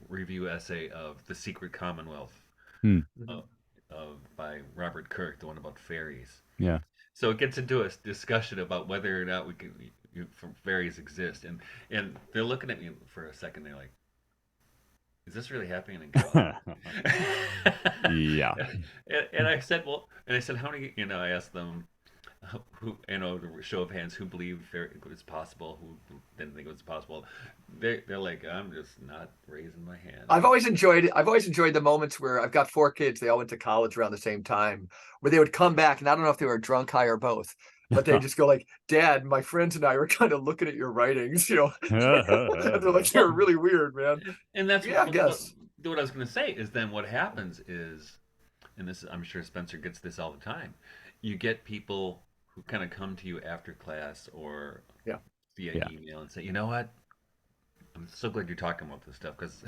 review essay of *The Secret Commonwealth*
Hmm.
by Robert Kirk, the one about fairies.
Yeah.
So it gets into a discussion about whether or not fairies exist, and they're looking at me for a second. They're like, "Is this really happening in college?"
Yeah.
And I said, "Well," and I said, "How many?" I asked them, who, the show of hands, who believe it's possible, who didn't think it was possible. They're like, "I'm just not raising my hand."
I've always enjoyed the moments where I've got 4 kids. They all went to college around the same time, where they would come back, and I don't know if they were drunk, high, or both, but they just go like, "Dad, my friends and I were kind of looking at your writings, and they're like, they're
Well,
really weird, man."
and that's
Yeah, I guess.
what I was going to say is then what happens is, and this I'm sure Spencer gets this all the time. You get people who kind of come to you after class or
Yeah.
via
Yeah.
email and say, "You know what? I'm so glad you're talking about this stuff because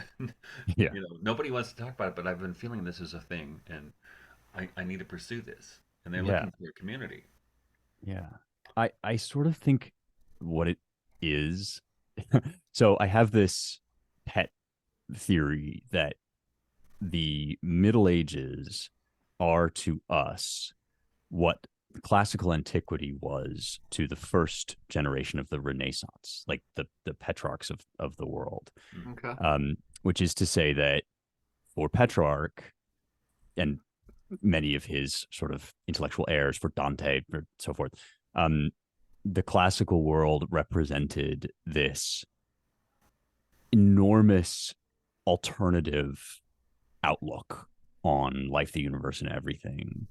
Yeah.
nobody wants to talk about it, but I've been feeling this is a thing, and I need to pursue this." And they're
Yeah.
looking for a community.
Yeah. I sort of think what it is. So I have this pet theory that the Middle Ages are to us what classical antiquity was to the first generation of the Renaissance, like the Petrarchs of the world.
Okay.
Which is to say that for Petrarch and many of his sort of intellectual heirs, for Dante or so forth, the classical world represented this enormous alternative outlook on life, the universe, and everything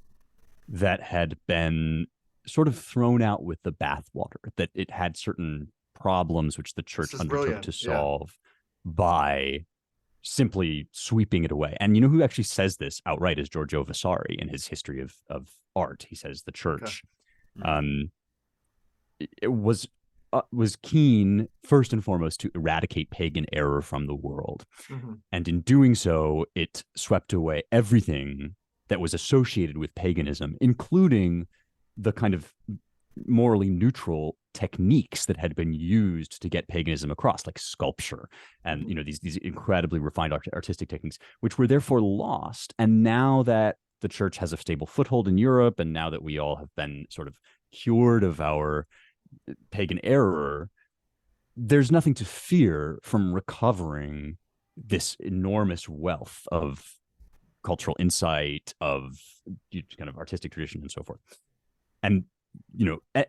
that had been sort of thrown out with the bathwater, that it had certain problems which the church undertook
brilliant.
to
Yeah.
solve by simply sweeping it away. And you know who actually says this outright is Giorgio Vasari in his history of art. He says the church it was keen first and foremost to eradicate pagan error from the world. And in doing so, it swept away everything that was associated with paganism, including the kind of morally neutral techniques that had been used to get paganism across, like sculpture and these incredibly refined artistic techniques, which were therefore lost. And now that the church has a stable foothold in Europe, and now that we all have been sort of cured of our pagan error, there's nothing to fear from recovering this enormous wealth of cultural insight, of kind of artistic tradition, and so forth. And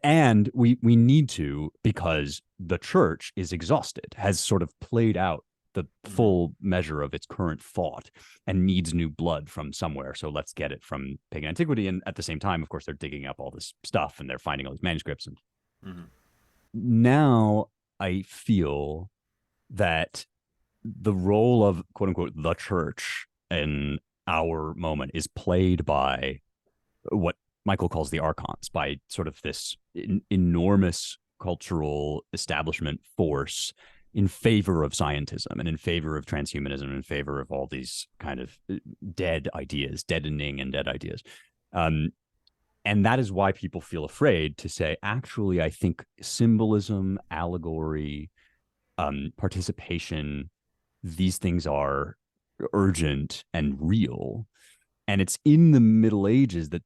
and we need to, because the church is exhausted, has sort of played out the full measure of its current thought, and needs new blood from somewhere. So let's get it from pagan antiquity. And at the same time, of course, they're digging up all this stuff and they're finding all these manuscripts. And now I feel that the role of, quote unquote, the church in our moment is played by what Michael calls the archons, by sort of this enormous cultural establishment force in favor of scientism and in favor of transhumanism and in favor of all these kind of dead ideas, deadening and dead ideas. And that is why people feel afraid to say, actually, I think symbolism, allegory, participation, these things are urgent and real. And it's in the Middle Ages that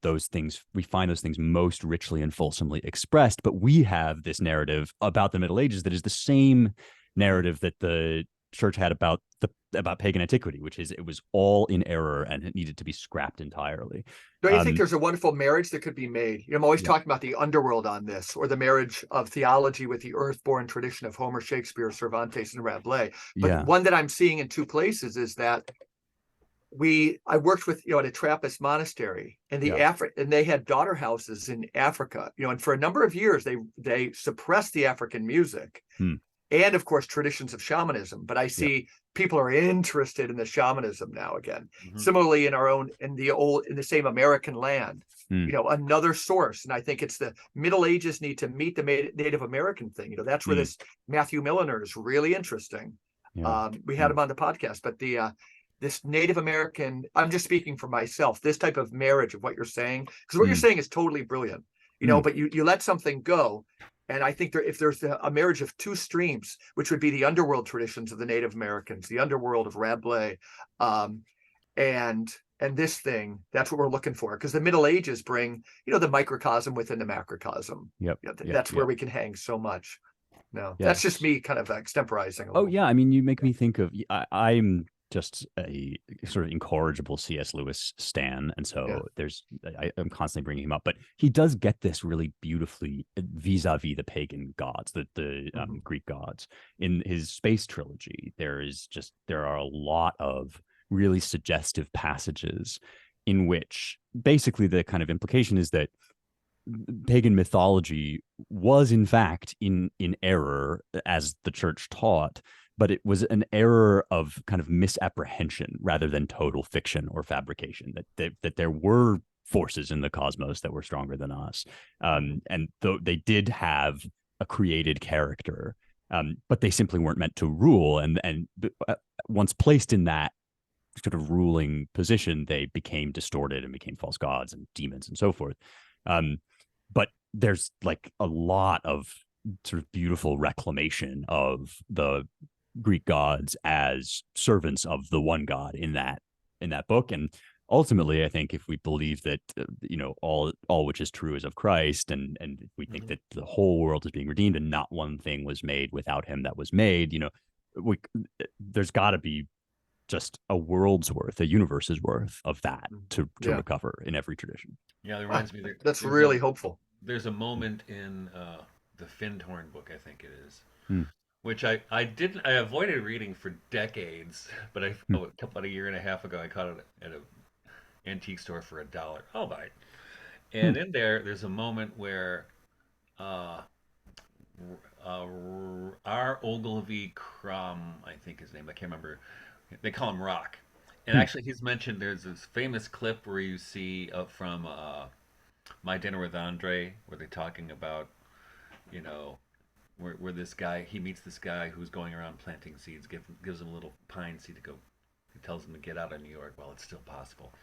we find those things most richly and fulsomely expressed. But we have this narrative about the Middle Ages that is the same narrative that the church had about pagan antiquity, which is it was all in error and it needed to be scrapped entirely.
Don't you think there's a wonderful marriage that could be made? I'm always talking about the underworld on this, or the marriage of theology with the earth-born tradition of Homer, Shakespeare, Cervantes, and Rabelais. But one that I'm seeing in two places is that I worked with, at a Trappist monastery, and and they had daughter houses in Africa, and for a number of years they suppressed the African music. And of course, traditions of shamanism. But I see people are interested in the shamanism now again. Similarly, in the same American land, another source. And I think it's the Middle Ages need to meet the Native American thing. That's where this Matthew Milliner is really interesting. We had him on the podcast, but this Native American, I'm just speaking for myself, this type of marriage of what you're saying, because what you're saying is totally brilliant, but you let something go. And I think if there's a marriage of two streams, which would be the underworld traditions of the Native Americans, the underworld of Rabelais, and this thing, that's what we're looking for. Because the Middle Ages bring, the microcosm within the macrocosm. That's where we can hang so much. That's just me kind of extemporizing.
I mean, you make me think of, I'm just a sort of incorrigible C.S. Lewis stan, and so I'm constantly bringing him up, but he does get this really beautifully vis-a-vis the pagan gods, the Greek gods. In his space trilogy, there are a lot of really suggestive passages in which basically the kind of implication is that pagan mythology was in fact in error as the church taught, but it was an error of kind of misapprehension rather than total fiction or fabrication, that there were forces in the cosmos that were stronger than us. And though they did have a created character, but they simply weren't meant to rule. And once placed in that sort of ruling position, they became distorted and became false gods and demons and so forth. But there's like a lot of sort of beautiful reclamation of the Greek gods as servants of the one God in that book. And ultimately, I think if we believe that all which is true is of Christ, and if we think that the whole world is being redeemed and not one thing was made without him that was made, there's got to be just a world's worth, a universe's worth of that to recover in every tradition.
Yeah, it reminds me
that's really hopeful.
There's a moment in the Findhorn book, I think it is, which I avoided reading for decades, but about a year and a half ago, I caught it at an antique store for $1. I'll buy it. And in there's a moment where R. Ogilvy Crumb, I think his name, I can't remember. They call him Rock. And actually, he's mentioned there's this famous clip where you see from My Dinner with Andre, where they're talking about, where this guy, he meets this guy who's going around planting seeds, gives him a little pine seed to go. He tells him to get out of New York while it's still possible.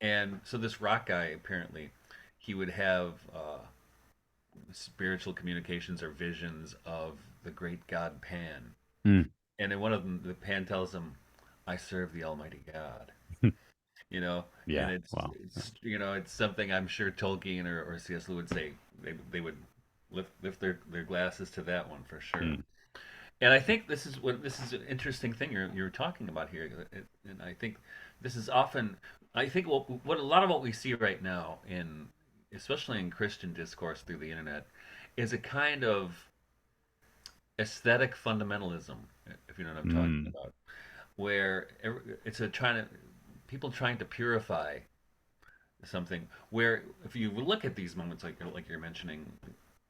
And so this Rock guy, apparently, he would have spiritual communications or visions of the great god Pan. And in one of them, the Pan tells him, "I serve the Almighty God." And it's something I'm sure Tolkien or C.S. Lewis would say. They would lift their glasses to that one for sure. And I think this is an interesting thing you're talking about here, and I think this is often, what a lot of what we see right now especially in Christian discourse through the internet, is a kind of aesthetic fundamentalism, if you know what I'm talking about, where it's people trying to purify something. Where if you look at these moments, like you're mentioning,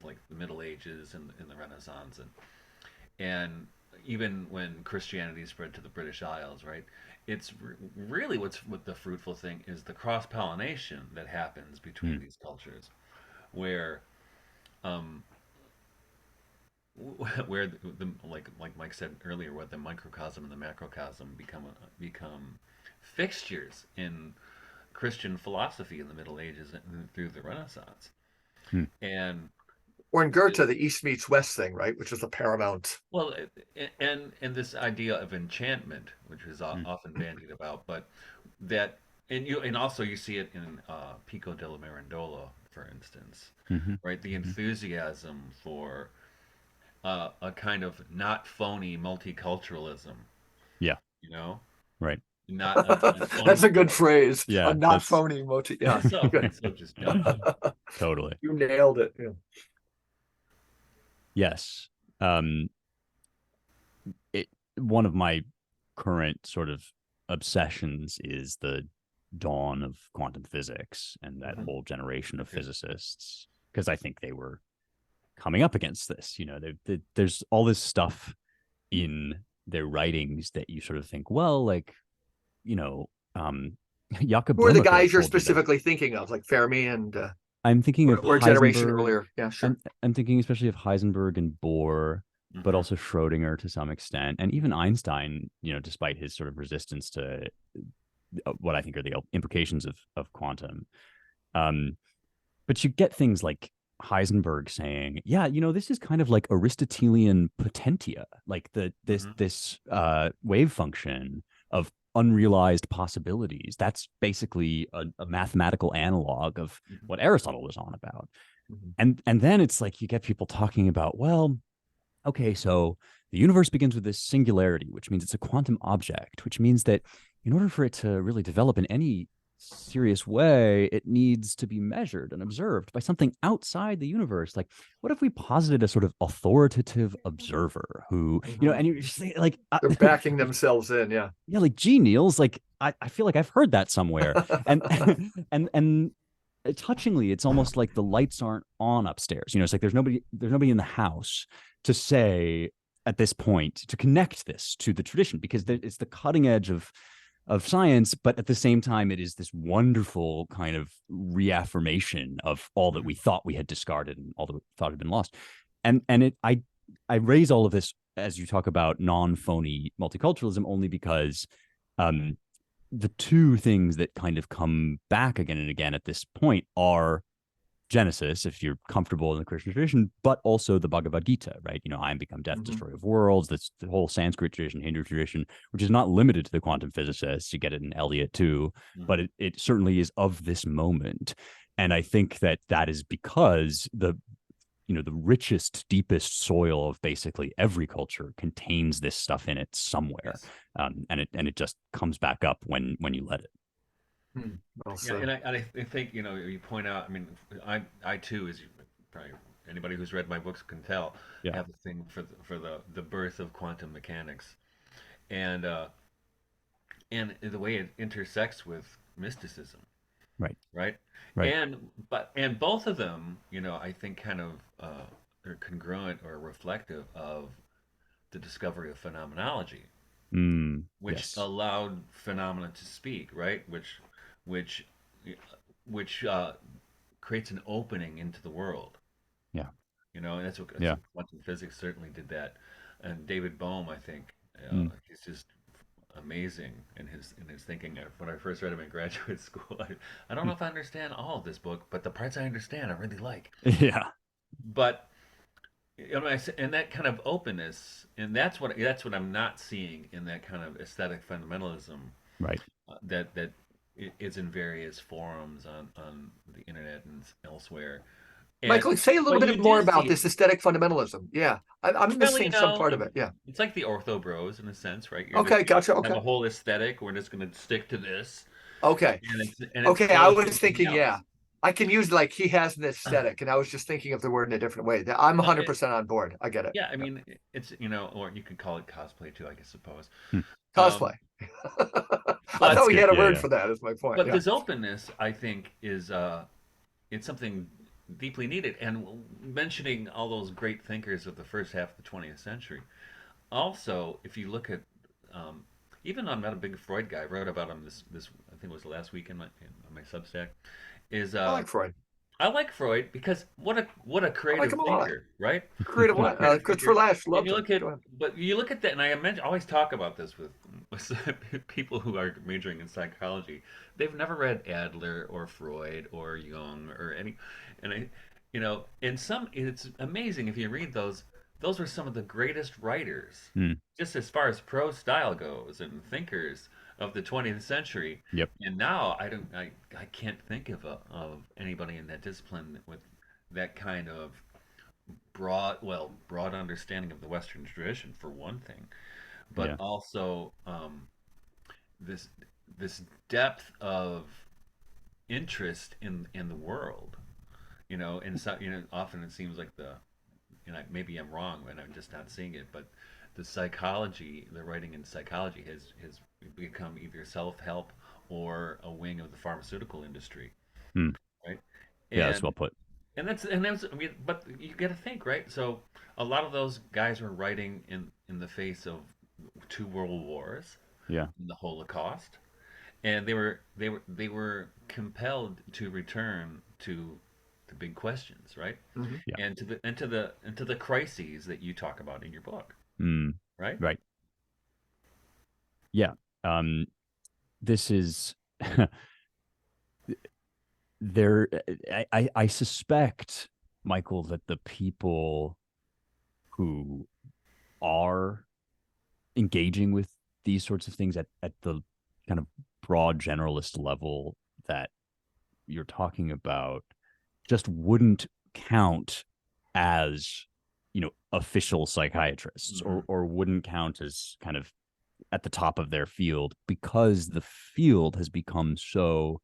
like the Middle Ages and the Renaissance, and even when Christianity spread to the British Isles, right? It's really what the fruitful thing is the cross pollination that happens between
Mm,
these cultures, where um, where like Mike said earlier, where the microcosm and the macrocosm become fixtures in Christian philosophy in the Middle Ages and through the Renaissance,
mm,
and
Or in Goethe, the East meets West thing, right? Which is the paramount.
well, and this idea of enchantment, which is
mm,
often bandied about, but that and also you see it in Pico della Mirandola, for instance,
mhm,
right? The
mhm.
enthusiasm for a kind of not phony multiculturalism,
Yeah,
you know,
right.
not an
That's a good
unforced.
phrase. A
Yeah,
not
that's
phony motif. Yeah, good.
It's so just dumb.
totally.
You nailed it. Yeah.
Yes. Um, it one of my current sort of obsessions is the dawn of quantum physics and that
Mhm.
whole generation of
Okay.
physicists, because I think they were coming up against this. There's all this stuff in their writings that you sort of think, well, like, you know, Jakob
Who are the
Blumenfeld
guys you're
told you that.
specifically thinking of, like Fermi and
I'm thinking of
or a generation
Heisenberg.
earlier? Yeah, sure.
I'm thinking especially of Heisenberg and Bohr, but
Mhm.
also Schrodinger to some extent, and even Einstein. Despite his sort of resistance to what I think are the implications of quantum. Um, but you get things like Heisenberg saying, "Yeah, this is kind of like Aristotelian potentia, like
Mhm.
this wave function of unrealized possibilities. That's basically a mathematical analog of
Mhm.
what Aristotle was on about."
Mhm.
And then it's like you get people talking about, well, okay, so the universe begins with this singularity, which means it's a quantum object, which means that in order for it to really develop in any serious way, it needs to be measured and observed by something outside the universe. Like, what if we posited a sort of authoritative observer who,
Mhm.
and you're just like,
They're backing themselves in. Yeah.
yeah, like, gee, Niels, like, I feel like I've heard that somewhere. And, and touchingly, it's almost like the lights aren't on upstairs. It's like there's nobody in the house to say at this point to connect this to the tradition, because it's the cutting edge of science, but at the same time, it is this wonderful kind of reaffirmation of all that we
Mhm.
thought we had discarded and all that we thought had been lost. And I raise all of this as you talk about non-phony multiculturalism only because um, the two things that kind of come back again and again at this point are Genesis, if you're comfortable in the Christian tradition, but also the Bhagavad Gita, right? I am become death,
Mhm.
destroyer of worlds. That's the whole Sanskrit tradition, Hindu tradition, which is not limited to the quantum physicists. You get it in Eliot too, but
Mhm.
it certainly is of this moment. And I think that is because the richest, deepest soil of basically every culture contains this stuff in it somewhere,
Yes.
and it just comes back up when you let it.
Hmm. Well
Yeah,
said.
and I think you point out. I mean, I too, as you probably anybody who's read my books can tell,
Yeah,
have a thing for the birth of quantum mechanics, and the way it intersects with mysticism,
right,
right?
right.
And both of them, I think kind of are congruent or reflective of the discovery of phenomenology, which
Yes,
allowed phenomena to speak, right? Which which creates an opening into the world,
yeah,
and that's
yeah.
what quantum physics certainly did that. And David Bohm, I think,
Mm.
he's just amazing in his thinking. When I first read him in graduate school, I don't know if I understand all of this book, but the parts I understand, I really like.
Yeah,
But and that kind of openness, and that's what I'm not seeing in that kind of aesthetic fundamentalism
right.
that is in various forums on the internet and elsewhere. And
Michael, say a little
but you
bit more
do
about
see,
this aesthetic fundamentalism. Yeah, I'm
well,
missing some part of it. Yeah.
it's like the ortho bros in a sense, right? You're just
Okay,
gonna
gotcha.
have
Okay.
a whole aesthetic. We're just gonna stick to this,
Okay.
and it's
Okay. I
full of
was
something
thinking, yeah,
else.
I can use like he has an aesthetic, and I was just thinking of the word in a different way. I'm
Well,
100% on board. I get it.
yeah, I
Yep.
mean, it's or you could call it cosplay too, I guess, suppose.
Hmm.
Um,
Cosplay. I
That's
thought
but
we
good.
had a
Yeah,
word
yeah.
for that. Is my point.
but
Yeah.
this openness, I think, is it's something deeply needed. And mentioning all those great thinkers of the first half of the 20th century, also, if you look at, um, even though I'm not a big Freud guy, I wrote about him this I think it was last week in my Substack. Is
I like Freud.
I like Freud because what a
I like
creative
him a lot.
thinker, right?
Creative
What a
one.
creative
Christopher
thinker.
Lash
And
loved
you
him.
look at,
Go ahead.
but you look at that, and I always talk about this with people who are majoring in psychology. They've never read Adler or Freud or Jung or any, and it's amazing if you read those. Those were some of the greatest writers,
Hmm.
just as far as prose style goes, and thinkers of the 20th century.
Yep.
And now I can't think of anybody in that discipline with that kind of broad understanding of the Western tradition for one thing, but
Yeah.
also this this depth of interest in the world. And so often it seems like maybe I'm wrong and I'm just not seeing it, but the writing in psychology has become either self-help or a wing of the pharmaceutical industry,
Hmm.
right?
Yeah, that's
And
well put.
that's I mean, but you got to think, right? So a lot of those guys were writing in the face of two world wars,
Yeah.
the Holocaust, and they were compelled to return to the big questions, right?
Mhm.
Yeah.
And to the crises that you talk about in your book,
Mm.
right?
Right. Yeah. Um, this is there. I suspect, Michael, that the people who are engaging with these sorts of things at the kind of broad generalist level that you're talking about just wouldn't count as official psychiatrists,
Hmm.
or wouldn't count as kind of at the top of their field, because the field has become so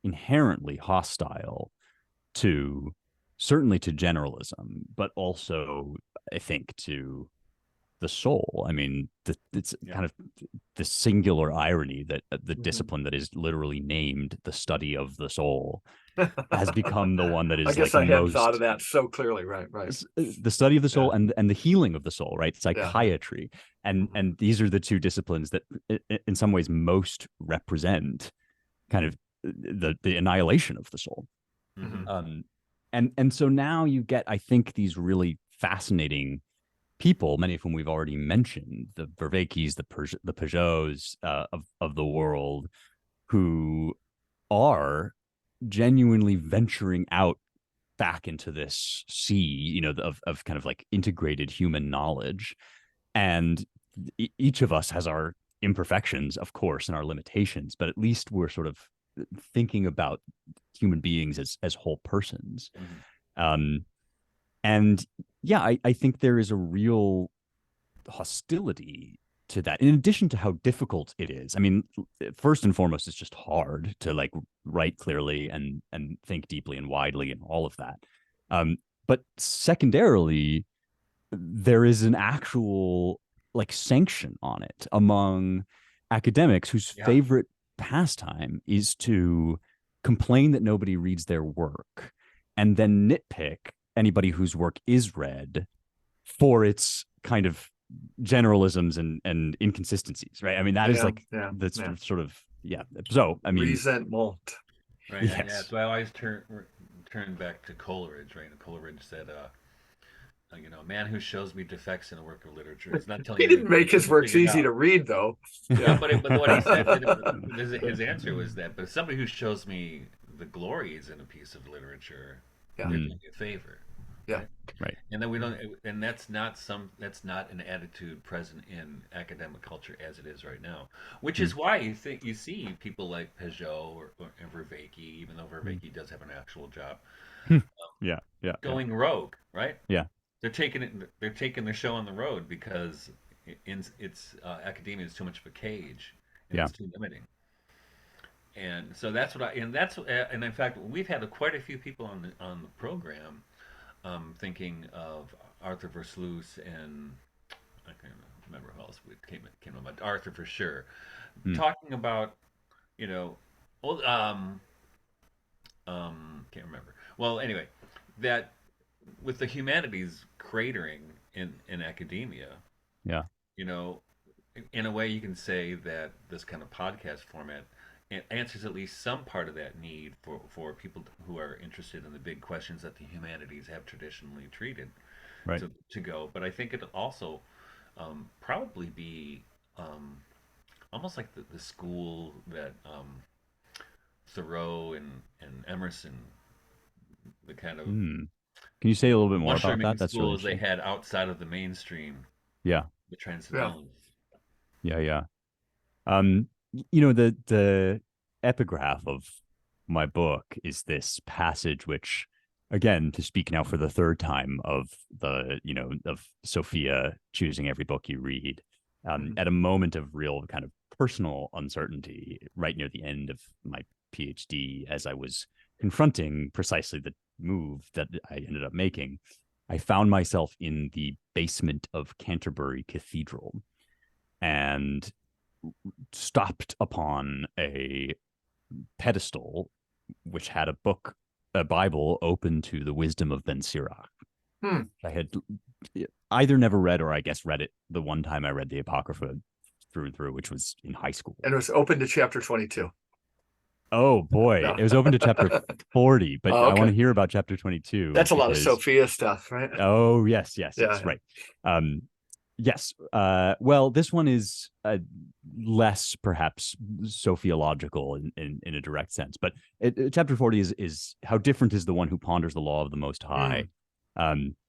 inherently hostile to, certainly to generalism, but also I think to the soul. I mean, it's
Yeah.
kind of the singular irony that the
Mhm.
discipline that is literally named the study of the soul has become the one that
I
is
guess
like
I hadn't thought of
most
that so clearly. Right, right.
the study of the
Yeah,
soul and the healing of the soul, right?
yeah.
Psychiatry. And
Mhm.
and these are the two disciplines that in some ways most represent kind of the annihilation of the soul.
Hmm.
Mhm.
And so now you get, I think, these really fascinating people, many of whom we've already mentioned, the Vervekis, the Pageaus of the world, who are genuinely venturing out back into this sea, of kind of like integrated human knowledge. And each of us has our imperfections, of course, and our limitations, but at least we're sort of thinking about human beings as whole persons.
Hmm.
Um, and yeah, I think there is a real hostility to that, in addition to how difficult it is. I mean, first and foremost, it's just hard to like write clearly and think deeply and widely and all of that. But secondarily, there is an actual like sanction on it among academics whose
Yeah.
favorite pastime is to complain that nobody reads their work and then nitpick anybody whose work is read for its kind of generalisms and inconsistencies, right? I mean, that is
Yeah,
like
yeah,
the
yeah.
sort of, yeah. So, I mean,
Resentment.
Right. Yeah.
yes.
So I always turn back to Coleridge, right? And Coleridge said, a man who shows me defects in a work of literature is not telling
He
me
didn't make his
everything
works
figured
easy
out.
to read, though.
Yeah,
Yeah.
but what he said, his answer was that, but somebody who shows me the glories in a piece of literature,
Yeah,
they're
Mm,
doing me a favor,
yeah.
right?
right.
And then we don't, and that's not an attitude present in academic culture as it is right now, which
Mm,
is why you see people like Peugeot or Vervaeke, even though
mm.
Vervaeke does have an actual job,
Yeah, yeah, yeah,
going rogue, right?
yeah.
They're taking the show on the road because academia is too much of a cage and
Yeah.
it's too limiting. And so that's what I and that's and in fact we've had quite a few people on the program, thinking of Arthur Versluis and I can't remember who else we came about, Arthur for sure,
Mm,
talking about you know well, can't remember. Well, anyway, that with the humanities cratering in academia,
yeah.
you know, in a way, you can say that this kind of podcast format answers at least some part of that need for people who are interested in the big questions that the humanities have traditionally treated
Right.
to go. But I think it also probably be almost like the school that Thoreau and Emerson, the kind of
Hmm. Can you say a little bit more about
mushrooming
that? That's really
schools they
interesting.
had outside of the mainstream,
Yeah.
the
Yeah.
Transcendentalists.
Yeah. Yeah. The epigraph of my book is this passage, which, again, to speak now for the third time of of Sophia choosing every book you read,
Mhm.
at a moment of real kind of personal uncertainty, right near the end of my PhD, as I was confronting precisely the move that I ended up making, I found myself in the basement of Canterbury Cathedral and stopped upon a pedestal which had a Bible open to the wisdom of Ben Sirach.
Hmm.
I had either never read or I guess read it the one time I read the Apocrypha through and through, which was in high school.
And it was open to chapter 22.
Oh boy,
No.
it was open to chapter 40, but
Oh,
I want
okay.
to hear about chapter 22
That's a lot of
because
Sophia stuff, right?
oh yes,
Yeah.
right. Yes. Well, this one is less perhaps sophiological in a direct sense, but chapter 40 is how different is the one who ponders the law of the Most High.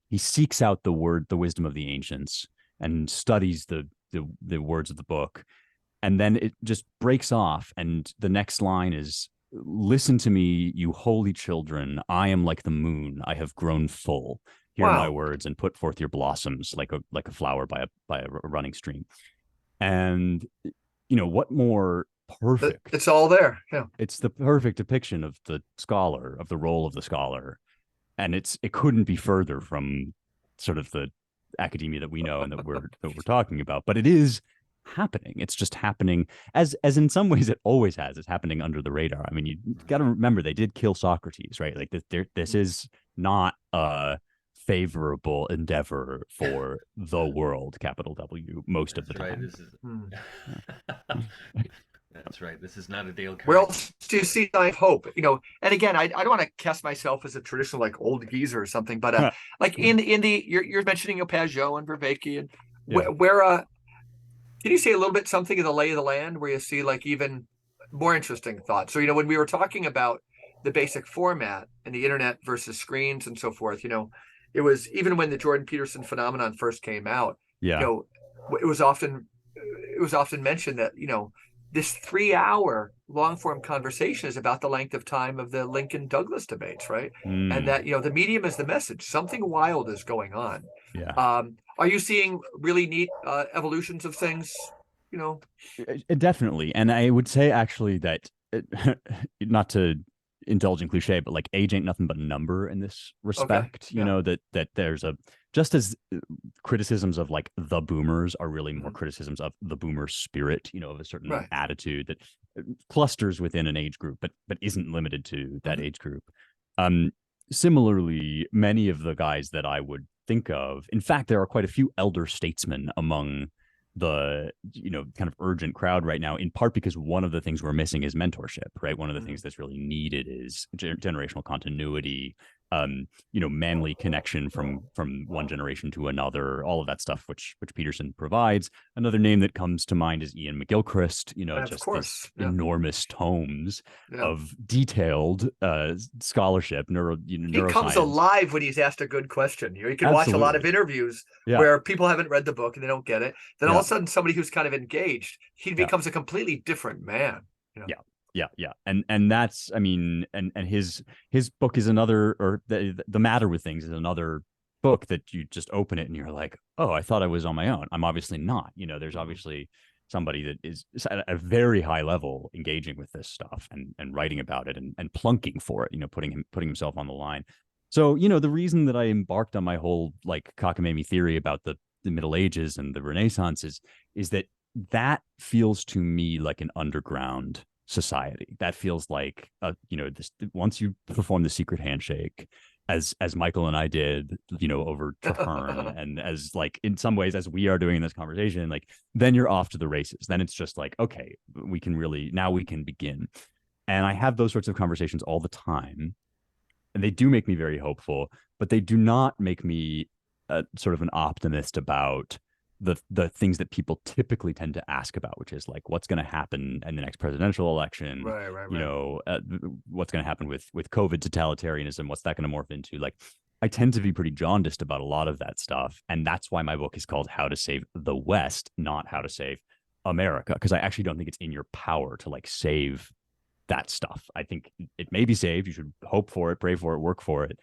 He seeks out the wisdom of the ancients and studies the words of the book, and then it just breaks off, and the next line is, "Listen to me, you holy children. I am like the moon. I have grown full. Hear my
Wow.
words and put forth your blossoms like a flower by a running stream." And what more perfect?
It's all there. Yeah.
It's the perfect depiction of the scholar, of the role of the scholar, and it couldn't be further from sort of the academia that we know and that we're talking about. But it is happening. It's just happening as in some ways it always has. It's happening under the radar. I mean, you got to remember they did kill Socrates, right? Like this is not a favorable endeavor for the world, capital W, most of the
That's right.
time.
This is.
Hmm.
That's right. This is not a Dale
Where
Carnegie.
else do you see sign of hope? And again, I don't want to cast myself as a traditional like old geezer or something, but like in the you're mentioning Pajot and Vervaeke and
Yeah.
where can you say a little bit something of the lay of the land where you see like even more interesting thoughts? So when we were talking about the basic format and the internet versus screens and so forth, it was even when the Jordan Peterson phenomenon first came out,
Yeah.
it was often mentioned that this 3-hour long form conversation is about the length of time of the Lincoln Douglas debates, right? And
Mm,
that the medium is the message. Something wild is going on.
yeah.
Are you seeing really neat evolutions of things?
Definitely. And I would say actually that not to indulge in cliche, but like age ain't nothing but a number in this
Okay,
respect,
yeah.
that there's just as criticisms of like the boomers are really more
Mhm.
criticisms of the boomer spirit, of a certain
Right.
attitude that clusters within an age group, but isn't limited to that
Mhm.
age group. Um, Similarly, many of the guys that I would think of, in fact, there are quite a few elder statesmen among the kind of urgent crowd right now, in part because one of the things we're missing is mentorship, right? One of the
Mhm.
things that's really needed is generational continuity, manly connection from one generation to another, all of that stuff which Peterson provides. Another name that comes to mind is Ian McGilchrist,
Of
just these
course. Yeah.
enormous tomes
Yeah.
of detailed scholarship,
He comes
neuroscience.
alive when he's asked a good question. You can watch a lot of
Absolutely.
interviews
Yeah.
where people haven't read the book and they don't get it. Then all
Yeah.
of a sudden, somebody who's kind of engaged, he
Yeah.
becomes a completely different man.
Yeah. Yeah. And that's, I mean, and his book is another, or the Matter with Things is another book that you just open it and you're like, oh, I thought I was on my own. I'm obviously not. There's
Mhm.
obviously somebody that is at a very high level engaging with this stuff and writing about it and plunking for it, putting himself on the line. So, the reason that I embarked on my whole like cockamamie theory about the Middle Ages and the Renaissance is that feels to me like an underground society. That feels like this, once you perform the secret handshake, as Michael and I did, over Traherne, and as like in some ways as we are doing in this conversation, like then you're off to the races. Then it's just like, okay, we can begin. And I have those sorts of conversations all the time, and they do make me very hopeful, but they do not make me sort of an optimist about the things that people typically tend to ask about, which is like what's going to happen in the next presidential election,
Right.
What's going to happen with COVID totalitarianism, what's that going to morph into. Like, I tend to be pretty jaundiced about a lot of that stuff, and that's why my book is called How to Save the West, not How to Save America, because I actually don't think it's in your power to like save that stuff. I think it may be saved. You should hope for it, pray for it, work for it.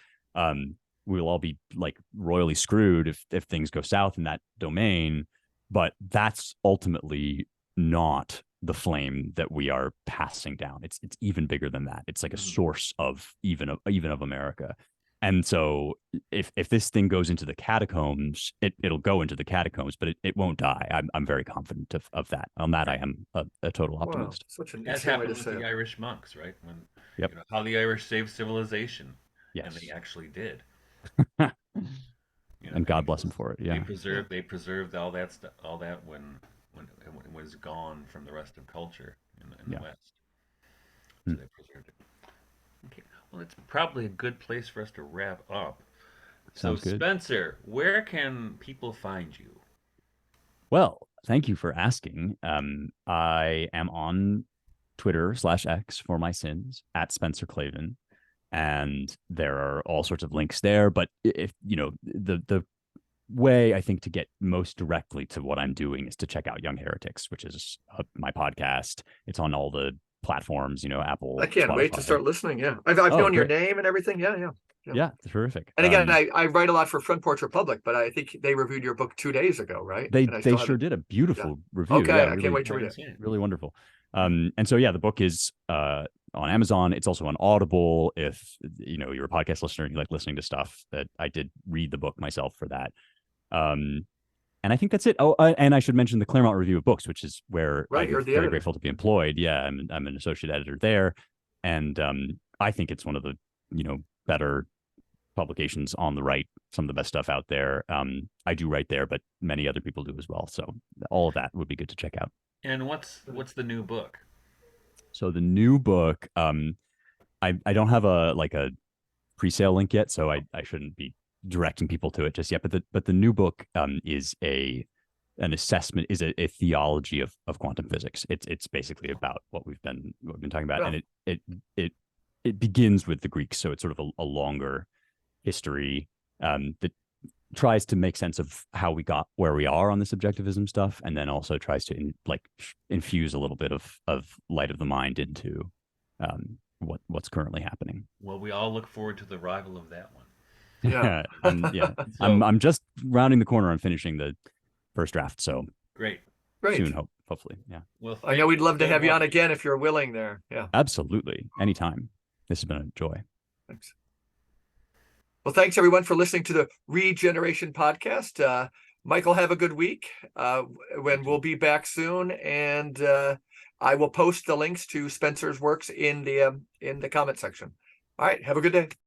We will all be like royally screwed if things go south in that domain, but that's ultimately not the flame that we are passing down. It's even bigger than that. It's like a source of even of America. And so if this thing goes into the catacombs, it'll go into the catacombs, but it won't die. I'm very confident of that. On that, I am a total optimist.
Wow, such an
As
interesting way
happened
to
with
say
the
it.
Irish monks, right? When
Yep.
how the Irish saved civilization, and
Yes.
they actually did.
And God bless them for it. Yeah.
They preserved all that stuff, all that when it was gone from the rest of culture in the West. So they preserved it. Okay, well, it's probably a good place for us to wrap up. So,
Sounds good.
Spencer, where can people find you?
Well, thank you for asking. I am on Twitter/X for my sins at Spencer Klavan, and there are all sorts of links there. But if the way I think to get most directly to what I'm doing is to check out Young Heretics, which is my podcast. It's on all the platforms, Apple.
I can't wait to
Spotify.
start listening. Yeah, I've known your name and everything. Yeah,
terrific.
And again, I write a lot for Front Porch Republic, but I think they reviewed your book 2 days ago, right?
They
And I
sure did a beautiful review.
Okay,
Yeah,
I
really,
can't wait to read it.
really wonderful. And so the book is on Amazon. It's also on Audible. If you're a podcast listener and you like listening to stuff, that I did read the book myself for that. And I think that's it. Oh, and I should mention the Claremont Review of Books, which is where I'm very grateful to be employed. Yeah, I'm an associate editor there, and I think it's one of the better publications on the right, some of the best stuff out there. I do write there, but many other people do as well. So all of that would be good to check out.
And what's the new book?
So the new book, I don't have a pre-sale link yet, so I shouldn't be directing people to it just yet. But the new book is an assessment, is a theology of quantum physics. It's basically about what we've been talking about, and it begins with the Greeks, so it's sort of a longer history that tries to make sense of how we got where we are on this objectivism stuff, and then also tries to infuse a little bit of light of the mind into what's currently happening.
Well, we all look forward to the arrival of that one.
Yeah.
I'm just rounding the corner on finishing the first draft, so
great
soon, hopefully. Yeah.
Well,
I know we'd love to have you on again if you're willing there. Yeah,
absolutely, anytime. This has been a joy.
Thanks. Well, thanks everyone for listening to the Regeneration Podcast. Michael, have a good week. When we'll be back soon, and I will post the links to Spencer's works in the comment section. All right, have a good day.